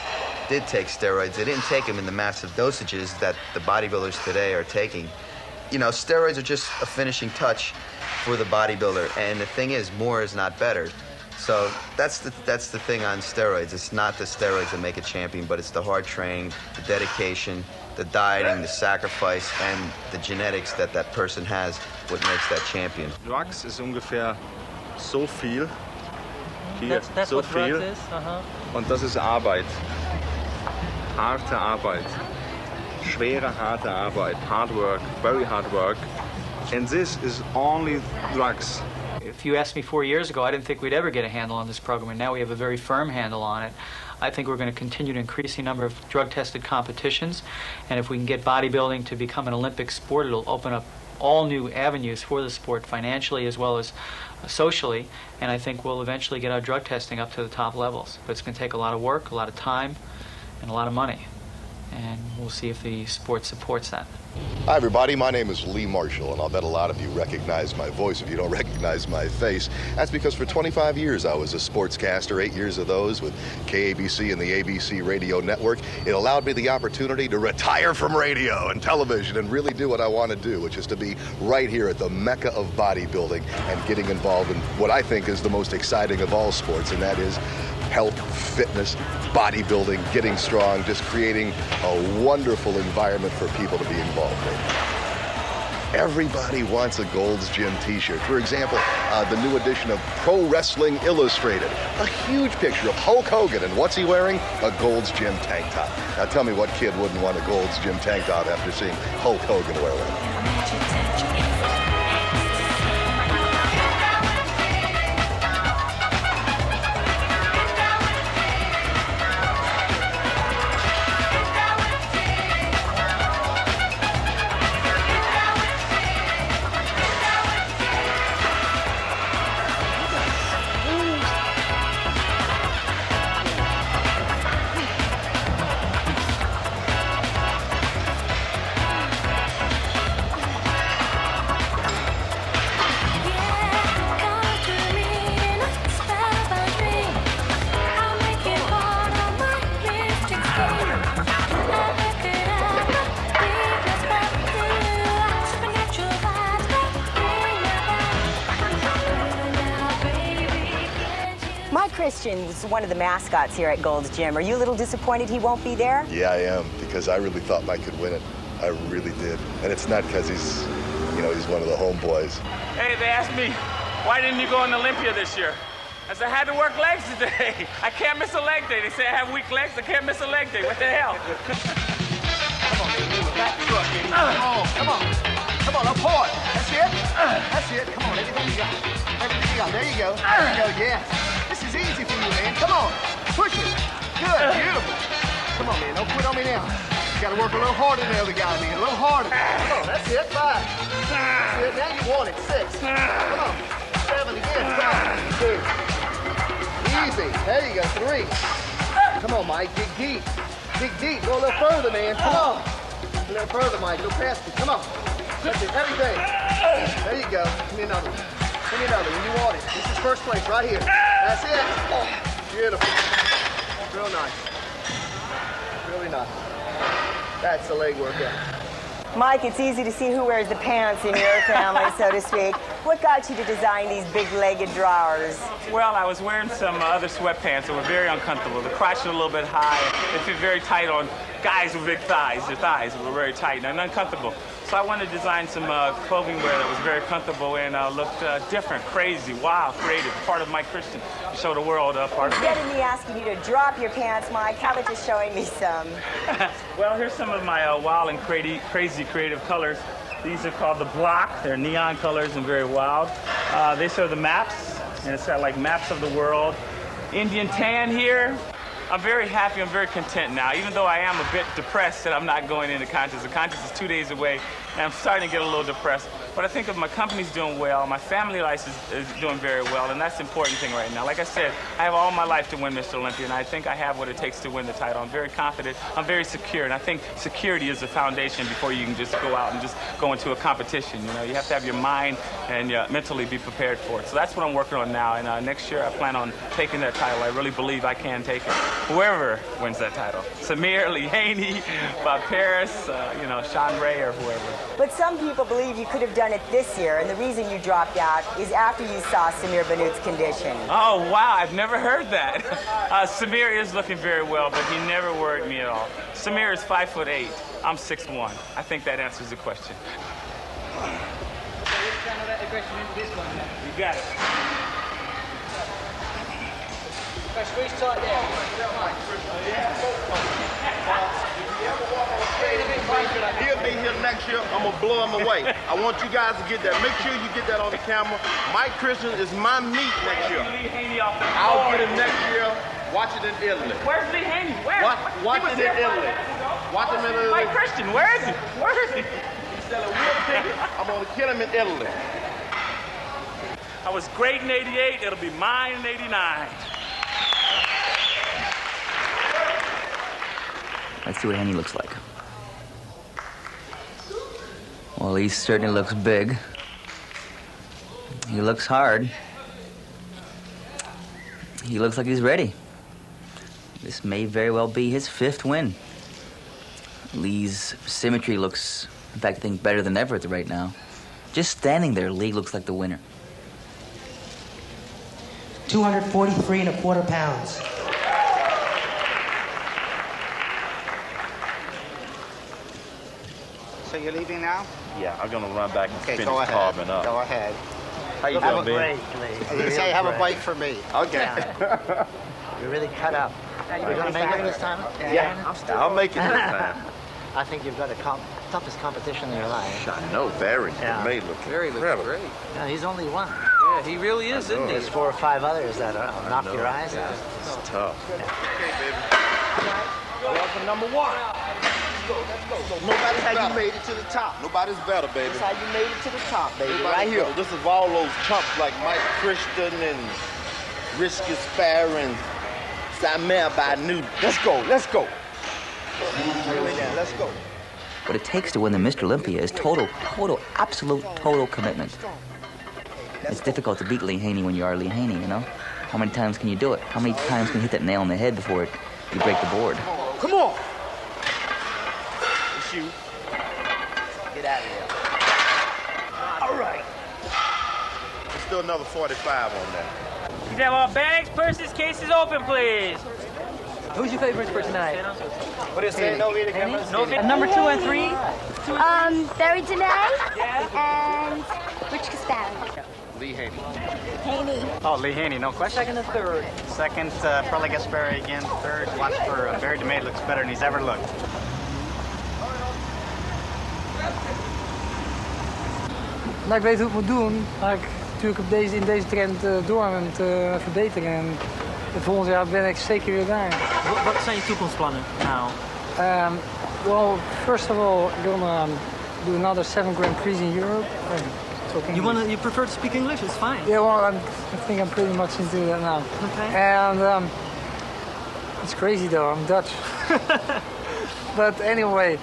Speaker 5: did take steroids, they didn't take them in the massive dosages that the bodybuilders today are taking. you know, steroids are just a finishing touch for the bodybuilder. And the thing is, more is not better. So that's the thing on steroids. It's not the steroids that make a champion, but it's the hard training, the dedication, the dieting, the sacrifice, and the genetics that that person has, what makes that champion.
Speaker 18: Drugs ist ungefähr so viel. Hier,
Speaker 13: That's
Speaker 18: so
Speaker 13: what
Speaker 18: viel.
Speaker 13: drugs is?
Speaker 18: Und das ist Arbeit. Harte Arbeit. Schwere, harte Arbeit. Hard work, very hard work. And this is only drugs.
Speaker 17: If you asked me 4 years ago, I didn't think we'd ever get a handle on this program, and now we have a very firm handle on it. I think we're going to continue to increase the number of drug-tested competitions, and if we can get bodybuilding to become an Olympic sport, it'll open up all new avenues for the sport financially as well as socially, and I think we'll eventually get our drug testing up to the top levels. But it's going to take a lot of work, a lot of time, and a lot of money, and we'll see if the sport supports that.
Speaker 19: Hi everybody, my name is Lee Marshall, and I'll bet a lot of you recognize my voice if you don't recognize my face. That's because for 25 years I was a sportscaster, 8 years of those with KABC and the ABC Radio Network. It allowed me the opportunity to retire from radio and television and really do what I want to do, which is to be right here at the mecca of bodybuilding and getting involved in what I think is the most exciting of all sports, and that is health, fitness, bodybuilding, getting strong, just creating a wonderful environment for people to be involved in. Everybody wants a Gold's Gym t-shirt. For example, the new edition of Pro Wrestling Illustrated. A huge picture of Hulk Hogan, and what's he wearing? A Gold's Gym tank top. Now tell me what kid wouldn't want a Gold's Gym tank top after seeing Hulk Hogan wear one.
Speaker 9: Christian's one of the mascots here at Gold's Gym. Are you a little disappointed he won't be there?
Speaker 19: Yeah, I am, because I really thought Mike could win it. I really did. And it's not because he's, you know, he's one of the homeboys.
Speaker 7: Hey, they asked me, why didn't you go on Olympia this year? I said, I had to work legs today. I can't miss a leg day. They say I have weak legs, I can't miss a leg day. What the hell?
Speaker 2: Come on, baby, move back truck, baby. Come on. Come on, up hard. That's it. That's it. Come on, everything you got. Everything you got. There you go. There you go, yeah. This is easy for you, man. Come on. Push it. Good, beautiful. Come on, man. Don't quit on me now. You got to work a little harder than the other guy, man. A little harder. Come on, that's it. 5. That's it. Now you want it. 6. Come on. 7 again. Come on. 2. Easy. There you go. 3. Come on, Mike. Dig deep. Dig deep. Go a little further, man. Come on. A little further, Mike. Go past me. Come on. That's it. Everything. There you go. Give me another one. Give me another when you want it. This is first place right here. That's it. Oh, beautiful. Real nice. Really nice. That's the leg workout.
Speaker 9: Mike, it's easy to see who wears the pants in your family, so to speak. What got you to design these big-legged drawers?
Speaker 7: Well, I was wearing some other sweatpants that were very uncomfortable. The crotch was a little bit high. They fit very tight on guys with big thighs. Their thighs were very tight and uncomfortable. So I wanted to design some clothing wear that was very comfortable and looked different, crazy, wild, creative, part of Mike Christian. Show the world part of me.
Speaker 9: Instead of me asking you to drop your pants, Mike, how about just showing me some?
Speaker 7: Well, here's some of my wild and crazy creative colors. These are called the Block. They're neon colors and very wild. They show the maps, and it's got like maps of the world. Indian tan here. I'm very happy, I'm very content now, even though I am a bit depressed that I'm not going into contest. The contest is 2 days away, and I'm starting to get a little depressed. but I think if my company's doing well, my family life is doing very well, and that's the important thing right now. Like I said, I have all my life to win Mr. Olympia, and I think I have what it takes to win the title. I'm very confident. I'm very secure, and I think security is the foundation before you can just go out and just go into a competition. You know, you have to have your mind and mentally be prepared for it. So that's what I'm working on now, and next year I plan on taking that title. I really believe I can take it. Whoever wins that title, Samir, Lee Haney, Bob Paris, you know, Sean Ray, or whoever.
Speaker 9: But some people believe you could have done it this year, and the reason you dropped out is after you saw Samir Bannout's condition.
Speaker 7: Oh, wow, I've never heard that. Samir is looking very well, but he never worried me at all. Samir is 5'8". I'm 6'1". I think that answers the question. You got it.
Speaker 2: Squeeze tight there. He'll be here next year. I'm gonna blow him away. I want you guys to get that. Make sure you get that on the camera. Mike Christian is my meat next year. I'll get him next year. Watch it in Italy.
Speaker 7: Where's Lee Haney? Where?
Speaker 2: Watch it in Italy. Watch him in Italy.
Speaker 7: Mike Christian, where is he? Where is he?
Speaker 2: He's selling real tickets. I'm gonna kill him in Italy.
Speaker 7: I was great in '88. It'll be mine in '89.
Speaker 4: Let's see what Haney looks like. Well, he certainly looks big. He looks hard. He looks like he's ready. This may very well be his 5th win. Lee's symmetry looks, in fact, I think, better than ever right now. Just standing there, Lee looks like the winner.
Speaker 3: 243.25 pounds.
Speaker 20: So you're leaving now?
Speaker 2: Yeah, I'm gonna run back and finish
Speaker 20: go ahead.
Speaker 2: carving up.
Speaker 20: Go ahead.
Speaker 2: How you doing, Ben?
Speaker 20: You say have a bite for me.
Speaker 2: Okay.
Speaker 20: Yeah. You're really cut up. You're gonna make it this time?
Speaker 2: Yeah, I'll make it this time.
Speaker 20: I think you've got the toughest competition in your life.
Speaker 2: I know, Barry.
Speaker 20: Yeah.
Speaker 2: May look incredible.
Speaker 20: Great. Yeah, he's only one.
Speaker 13: Yeah, he really is, isn't he?
Speaker 20: There's 4 or 5 others that knock your eyes out.
Speaker 2: It's tough.
Speaker 20: Okay,
Speaker 2: baby. Welcome number 1. Nobody's how you made it to the top. Nobody's better, baby.
Speaker 20: That's how you made it to the top, baby.
Speaker 2: Nobody's
Speaker 20: right here.
Speaker 2: better. This is all those chumps like Mike Christian and Risky Sparrow and Samir Bannout. Let's go. Let's go. Let's go.
Speaker 4: What it takes to win the Mr. Olympia is total, absolute commitment. It's difficult to beat Lee Haney when you are Lee Haney, you know? How many times can you do it? How many times can you hit that nail on the head before you break the board?
Speaker 2: Come on. It's you.
Speaker 20: Get out of here.
Speaker 2: All right. Let's do another 45 on that.
Speaker 13: You have all bags, purses, cases open, please.
Speaker 21: Who's your favorite for tonight?
Speaker 2: What is it? No video cameras?
Speaker 21: Number 2 and 3?
Speaker 22: Barry Denay and Rich Gaspari.
Speaker 2: Lee Haney.
Speaker 22: Haney.
Speaker 13: Oh, Lee Haney, no question.
Speaker 21: Second and third.
Speaker 13: Second, probably Gaspari again. Third, watch for Barry DeMay. Looks better than he's ever looked.
Speaker 21: Nou, ik weet hoe ik moet doen, maar ik natuurlijk in deze trend door aan het verbeteren. En volgend jaar ben ik zeker weer daar.
Speaker 13: Wat zijn je toekomstplannen nou?
Speaker 21: Well, first of all, I'm gonna do another 7 Grand Prix in Europe.
Speaker 13: You prefer to speak English? It's fine.
Speaker 21: Yeah, well, I think I'm pretty much into that now.
Speaker 13: Okay.
Speaker 21: And it's crazy though, I'm Dutch. But anyway,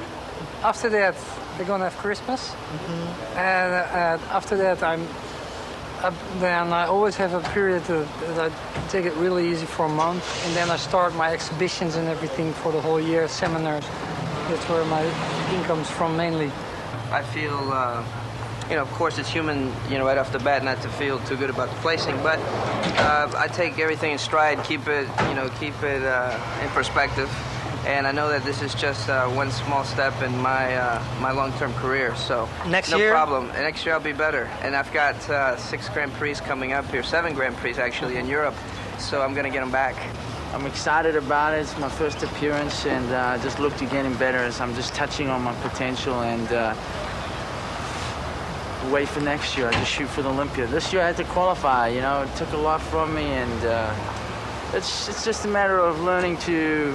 Speaker 21: after that, we're gonna have Christmas. And after that, then I always have a period that I take it really easy for a month. And then I start my exhibitions and everything for the whole year, seminars. That's where my income's from mainly.
Speaker 23: I feel, you know, of course it's human, you know, right off the bat not to feel too good about the placing, but I take everything in stride, keep it in perspective. And I know that this is just one small step in my long-term career, so
Speaker 21: next
Speaker 23: no
Speaker 21: year?
Speaker 23: problem. And next year I'll be better. And I've got 6 Grand Prix coming up here, 7 Grand Prix actually in Europe, so I'm gonna get them back.
Speaker 12: I'm excited about it. It's my first appearance, and just look to getting better as I'm just touching on my potential and wait for next year. I just shoot for the Olympia. This year I had to qualify, you know, it took a lot from me, and it's just a matter of learning to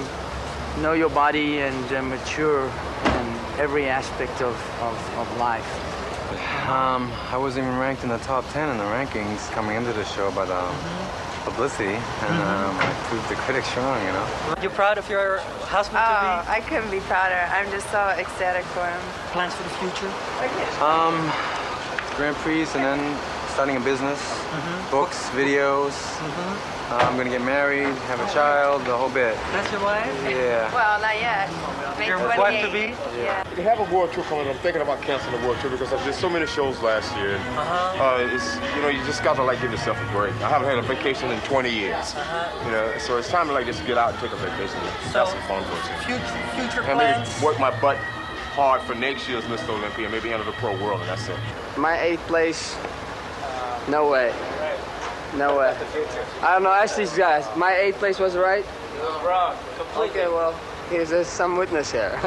Speaker 12: know your body and mature in every aspect of life.
Speaker 1: I wasn't even ranked in the top 10 in the rankings coming into the show, but publicity, and I proved the critics wrong, you know.
Speaker 6: You proud of your husband to be?
Speaker 11: I couldn't be prouder. I'm just so ecstatic for him.
Speaker 6: Plans for the future?
Speaker 1: Grand Prix, and then starting a business, books, videos. I'm gonna get married, have a child, the whole bit.
Speaker 6: That's your wife?
Speaker 1: Yeah.
Speaker 11: Well, not yet.
Speaker 6: Your wife to be?
Speaker 11: Yeah.
Speaker 24: They have a world tour coming. I'm thinking about canceling the world tour because I did so many shows last year. It's, you know, you just gotta like give yourself a break. I haven't had a vacation in 20 years. You know, so it's time to like just get out and take a vacation and have some fun for it.
Speaker 6: Future
Speaker 24: and
Speaker 6: plans?
Speaker 24: maybe work my butt hard for next year's Mr. Olympia, maybe enter the pro world, and that's it.
Speaker 8: My 8th place, no way. No way. I don't know, ask these guys. My 8th place was right?
Speaker 6: Wrong, completely.
Speaker 8: Okay, well, there's some witness here.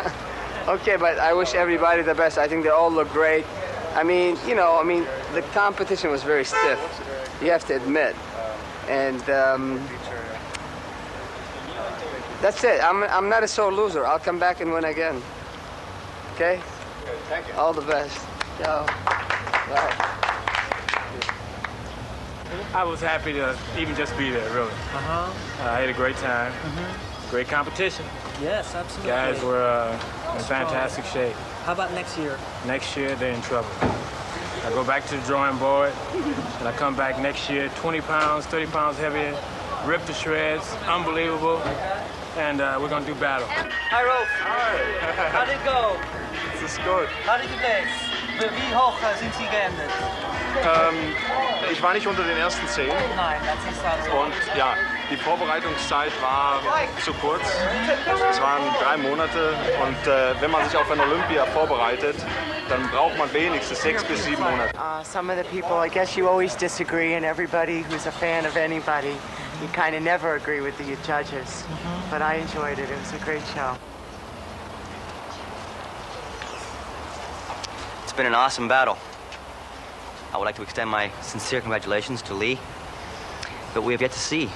Speaker 8: Okay, but I wish everybody the best. I think they all look great. I mean, you know, the competition was very stiff, you have to admit. And that's it. I'm not a sore loser. I'll come back and win again. Okay?
Speaker 24: Thank you.
Speaker 8: All the best. Ciao. Bye.
Speaker 7: I was happy to even just be there, really. I had a great time. Great competition.
Speaker 6: Yes, absolutely.
Speaker 7: Guys were in fantastic shape.
Speaker 6: How about next year?
Speaker 7: Next year, they're in trouble. I go back to the drawing board, and I come back next year 20 pounds, 30 pounds heavier, ripped to shreds, unbelievable, and we're going to do battle.
Speaker 6: Hi, Rolf. Hi. How did it go?
Speaker 1: Es ist gut.
Speaker 6: How did you place? Wie hoch sind Sie geendet?
Speaker 18: Ich war nicht unter den ersten 10.
Speaker 6: Nein, das ist also.
Speaker 18: Und ja, die Vorbereitungszeit war zu kurz. Es waren 3 Monate und wenn man sich auf ein Olympia vorbereitet, dann braucht man wenigstens 6 bis 7 Monate.
Speaker 11: Some of the people, I guess you always disagree, and everybody who's a fan of anybody, you kind of never agree with the judges. But I enjoyed it. It was a great show.
Speaker 4: It's been an awesome battle. I would like to extend my sincere congratulations to Lee, but we have yet to see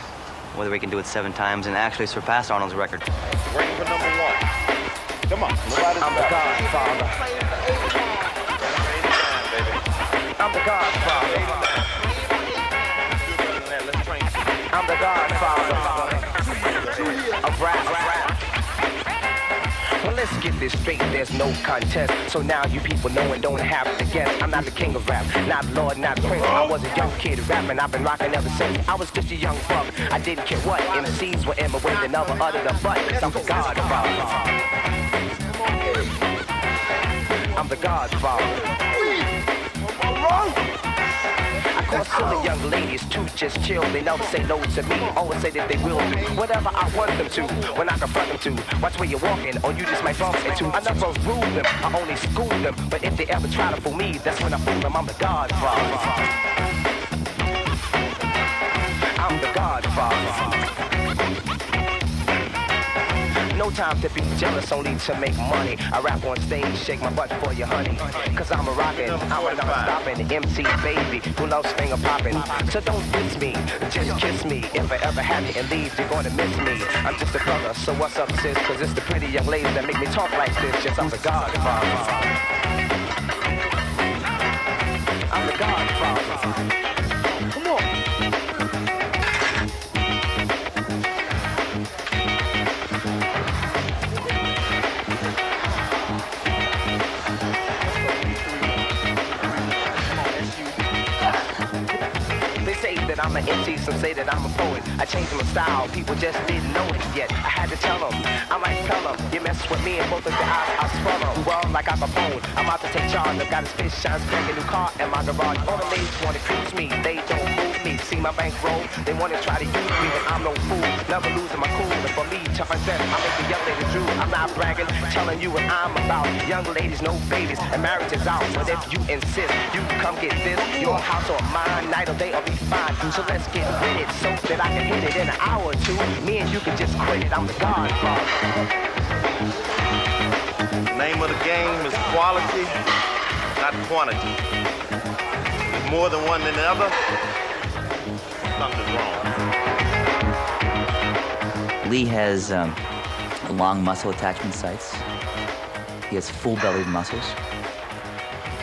Speaker 4: whether we can do it 7 times and actually surpass Arnold's record.
Speaker 24: Ready for number 1. Come on, nobody's
Speaker 25: I'm the Godfather. I'm the Godfather. I'm the Godfather. Of rap. Well, let's get this straight, there's no contest. So now you people know and don't have to guess. I'm not the king of rap, not Lord, not Prince. I was a young kid rapping, I've been rocking ever since. I was just a young buck, I didn't care what MCs were in my way, they never uttered a butt. I'm the Godfather. I'm the Godfather. I call silly young ladies to just chill. They never say no to me, always say that they will do whatever I want them to, when I confront them to. Watch where you're walking, or you just might bump into. I never rule them, I only school them. But if they ever try to fool me, that's when I fool them. I'm the Godfather. I'm the Godfather. No time to be jealous, only to make money. I rap on stage, shake my butt for you, honey. Cause I'm a rockin', I'm a non-stoppin' MC baby who loves finger poppin'. So don't diss me, just kiss me. If I ever have you and leave, you're gonna miss me. I'm just a brother, so what's up, sis? Cause it's the pretty young ladies that make me talk like this. Yes, I'm the Godfather. I'm the Godfather. Come on. I'm an MC, some say that I'm a poet. I changed my style, people just didn't know it yet. I had to tell them, I might tell them, you mess with me and both of your eyes, I'll swallow. Well, like I'm a bone, I'm out to take charge. I've got a fish shines, bring a new car in my garage. All the ladies want to cruise me, they don't move me. See my bankroll, they want to try to use me, but I'm no fool. Never losing my cool, and for me to undress, I make the young ladies drool. I'm not bragging, telling you what I'm about. Young ladies, no babies, and marriage is out. But if you insist, you come get this. Your house or mine, night or day, I'll be fine. So let's get with it so that I can hit it in an hour or two. Me and you can just quit it. I'm the Godfather.
Speaker 24: Name of the game is quality, not quantity. There's more than one than the other. Something's wrong.
Speaker 4: Lee has long muscle attachment sites. He has full-bellied muscles.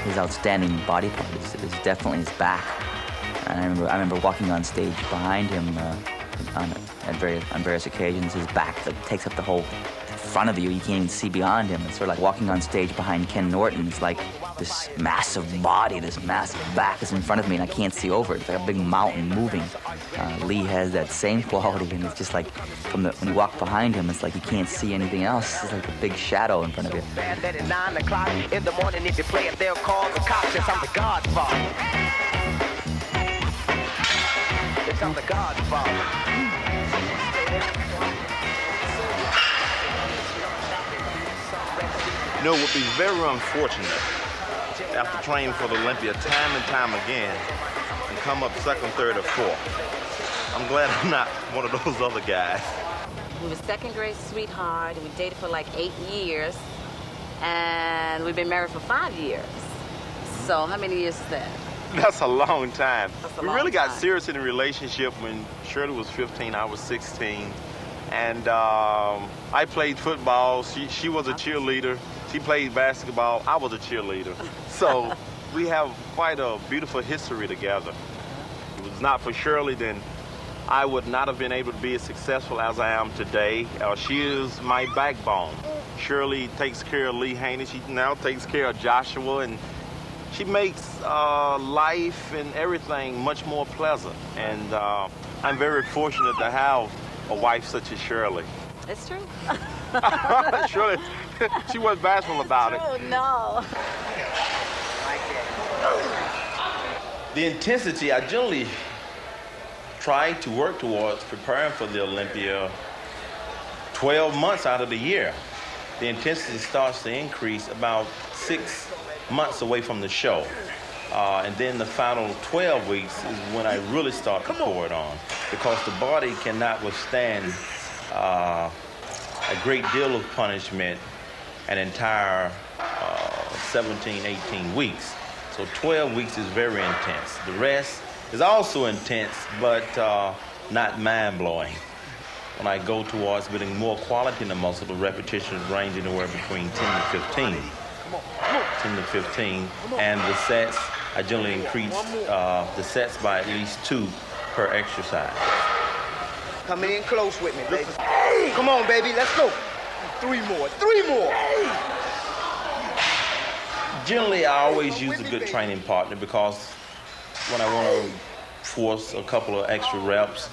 Speaker 4: his outstanding body part is definitely his back. And I remember walking on stage behind him on various occasions. His back takes up the whole front of you. You can't even see beyond him. It's sort of like walking on stage behind Ken Norton. It's like this massive body, this massive back is in front of me, and I can't see over it. It's like a big mountain moving. Lee has that same quality, and it's just like when you walk behind him, it's like you can't see anything else. It's like a big shadow in front of you.
Speaker 2: At 9 o'clock in the morning, if you play it, they'll call the cops. Yes, I'm the Godfather. Yes, I'm the Godfather.
Speaker 5: You know, it would be very unfortunate after training for the Olympia time and time again and come up second, third, or fourth. I'm glad I'm not one of those other guys.
Speaker 10: We were second grade sweetheart, and we dated for like 8 years, and we've been married for 5 years. So how many years is that?
Speaker 5: That's a long time. We really got
Speaker 10: time.
Speaker 5: serious in the relationship when Shirley was 15, I was 16. And I played football. She was a cheerleader. She played basketball. I was a cheerleader. So we have quite a beautiful history together. If it was not for Shirley, then I would not have been able to be as successful as I am today. She is my backbone. Shirley takes care of Lee Haney. She now takes care of Joshua, and she makes life and everything much more pleasant. And I'm very fortunate to have a wife such as Shirley.
Speaker 10: It's true.
Speaker 5: Shirley, she wasn't bashful about it.
Speaker 10: Oh, no.
Speaker 5: The intensity, I generally try to work towards preparing for the Olympia 12 months out of the year. The intensity starts to increase about 6 months away from the show. And then the final 12 weeks is when I really start to pour it on, because the body cannot withstand a great deal of punishment an entire 17, 18 weeks. So 12 weeks is very intense. The rest is also intense, but not mind-blowing. When I go towards building more quality in the muscle, the repetitions range anywhere between 10 to 15. 10 to 15. And the sets, I generally increase the sets by at least 2 per exercise.
Speaker 2: Come in close with me, baby. Hey! Come on, baby, let's go. 3 more, 3 more. Hey!
Speaker 5: Generally, I always use a good training partner, because when I want to force a couple of extra reps,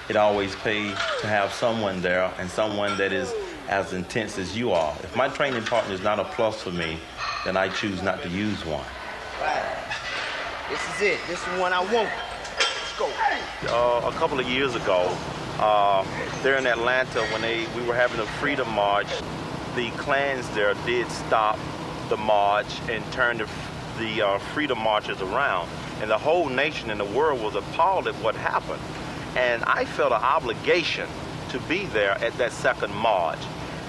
Speaker 5: it always pays to have someone there, and someone that is as intense as you are. If my training partner is not a plus for me, then I choose not to use one.
Speaker 2: Right. This is it. This is the one I want. Let's go.
Speaker 5: A couple of years ago, there in Atlanta, when we were having a freedom march, the Klans there did stop the march and turn the freedom marchers around. And the whole nation and the world was appalled at what happened. And I felt an obligation to be there at that second march.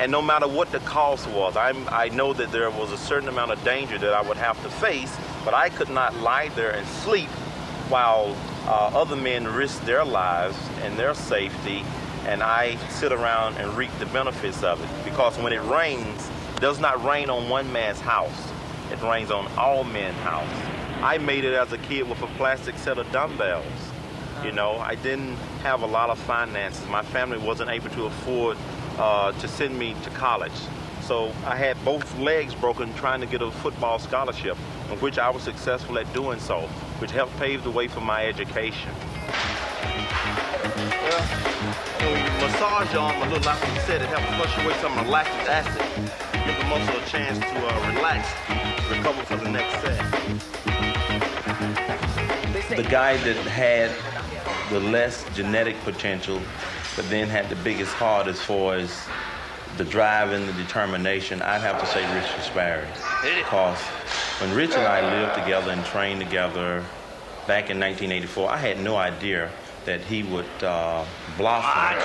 Speaker 5: And no matter what the cost was, I know that there was a certain amount of danger that I would have to face, but I could not lie there and sleep while other men risk their lives and their safety, and I sit around and reap the benefits of it. Because when it rains, it does not rain on one man's house. It rains on all men's house. I made it as a kid with a plastic set of dumbbells. You know, I didn't have a lot of finances. My family wasn't able to afford to send me to college. So I had both legs broken trying to get a football scholarship, in which I was successful at doing so, which helped pave the way for my education. Well, when you massage your arm a little, like you said, it helps flush away some of the lactic acid, give the muscle a chance to relax, recover for the next set. The guy that had the less genetic potential, but then had the biggest heart as far as the drive and the determination, I'd have to say Rich Gaspari. Because when Rich and I lived together and trained together back in 1984, I had no idea that he would blossom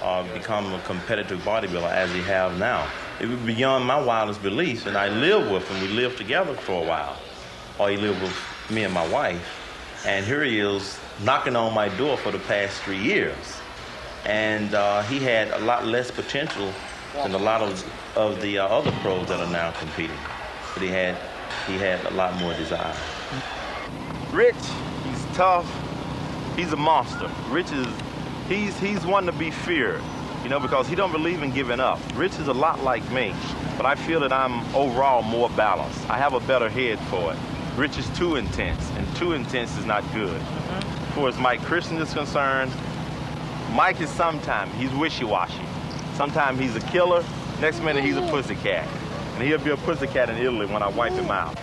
Speaker 5: or become a competitive bodybuilder as he has now. It was beyond my wildest beliefs, and I lived with him. We lived together for a while, or he lived with me and my wife. And here he is knocking on my door for the past 3 years. And he had a lot less potential than a lot of the other pros that are now competing. But he had he had a lot more desire. Rich, he's tough. He's a monster. Rich is, he's one to be feared, you know, because he don't believe in giving up. Rich is a lot like me, but I feel that I'm overall more balanced. I have a better head for it. Rich is too intense, and too intense is not good. As far as Mike Christian is concerned, Mike is sometimes, he's wishy-washy. Sometimes he's a killer, next minute he's a pussycat. And he'll be a pussycat in Italy when I wipe him out.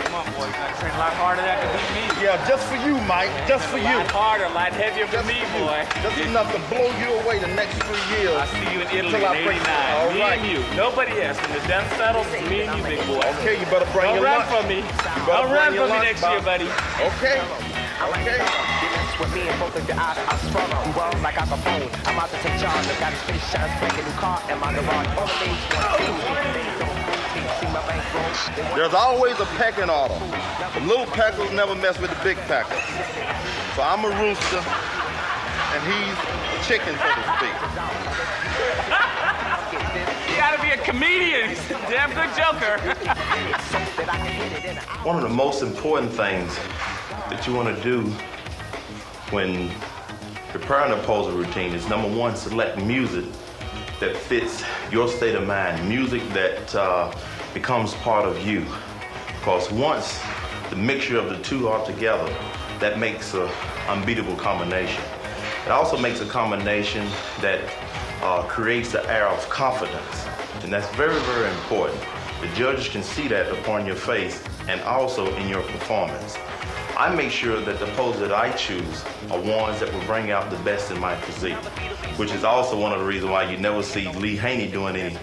Speaker 7: Come on, boy, you gotta train a lot harder than to beat me.
Speaker 5: Yeah, just for you, Mike, just for you.
Speaker 7: A lot harder, a lot heavier for me, boy.
Speaker 5: Just enough to blow you away the next 3 years.
Speaker 7: I'll see you in Italy in 89.
Speaker 5: All
Speaker 7: me
Speaker 5: right.
Speaker 7: and you. Nobody else. When the dust settles, me and you, big boy.
Speaker 5: Okay, you better bring your lunch.
Speaker 7: Don't run from me. Don't run from me next year, buddy.
Speaker 5: Okay. Okay.
Speaker 2: With me and both of your eyes, I sprung on well like I'm a phone. I'm out to take charge. I got a space shot, break a new car, and my garage. All the things
Speaker 5: There's always a pecking order. The little peckers never mess with the big peckers. So I'm a rooster, and he's a chicken, so to speak.
Speaker 7: You gotta be a comedian. He's a damn good joker.
Speaker 5: One of the most important things that you want to do when preparing a posing routine is, number one, select music that fits your state of mind, music that becomes part of you. Because once the mixture of the two are together, that makes an unbeatable combination. It also makes a combination that creates the air of confidence, and that's very, very important. The judges can see that upon your face and also in your performance. I make sure that the poses that I choose are ones that will bring out the best in my physique, which is also one of the reasons why you never see Lee Haney doing any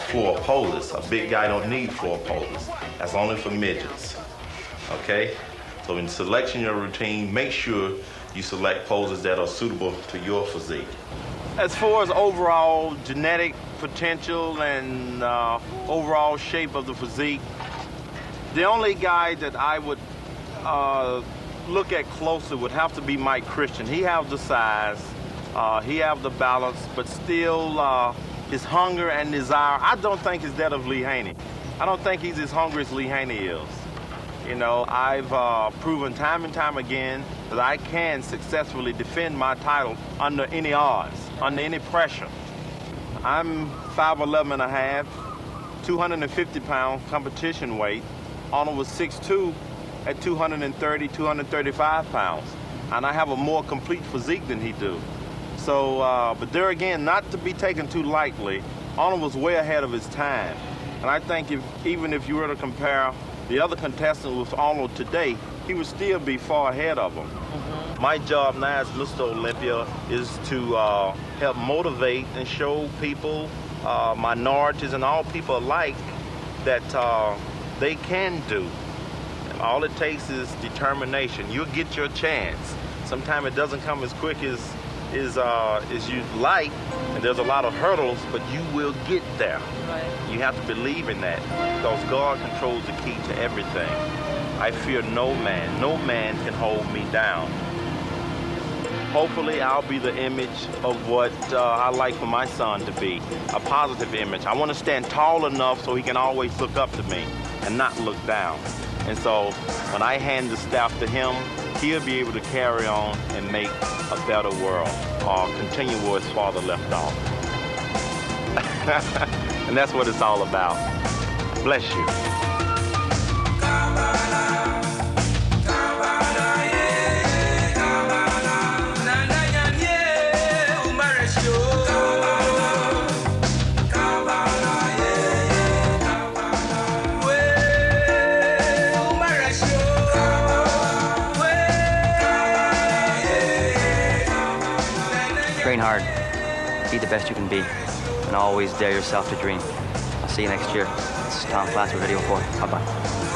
Speaker 5: floor poses. A big guy don't need floor poses. That's only for midgets, okay? So in selection of your routine, make sure you select poses that are suitable to your physique. As far as overall genetic potential and overall shape of the physique, the only guy that I would look at closely would have to be Mike Christian. He have the size, he have the balance, but still his hunger and desire, I don't think is that of Lee Haney. I don't think he's as hungry as Lee Haney is. You know, I've proven time and time again that I can successfully defend my title under any odds, under any pressure. I'm 5'11 and a half, 250 pound competition weight. Arnold was 6'2", at 230, 235 pounds. And I have a more complete physique than he do. So, but there again, not to be taken too lightly, Arnold was way ahead of his time. And I think even if you were to compare the other contestant with Arnold today, he would still be far ahead of him. My job now as Mr. Olympia is to help motivate and show people, minorities and all people alike, that they can do. All it takes is determination. You'll get your chance. Sometimes it doesn't come as quick as you'd like, and there's a lot of hurdles, but you will get there. Right. You have to believe in that, because God controls the key to everything. I fear no man. No man can hold me down. Hopefully, I'll be the image of what I like for my son to be, a positive image. I want to stand tall enough so he can always look up to me and not look down. And so when I hand the staff to him, he'll be able to carry on and make a better world, or continue where his father left off. And that's what it's all about. Bless you.
Speaker 4: Train hard, be the best you can be, and always dare yourself to dream. I'll see you next year. This is Tom Platz with Video 4. Bye-bye.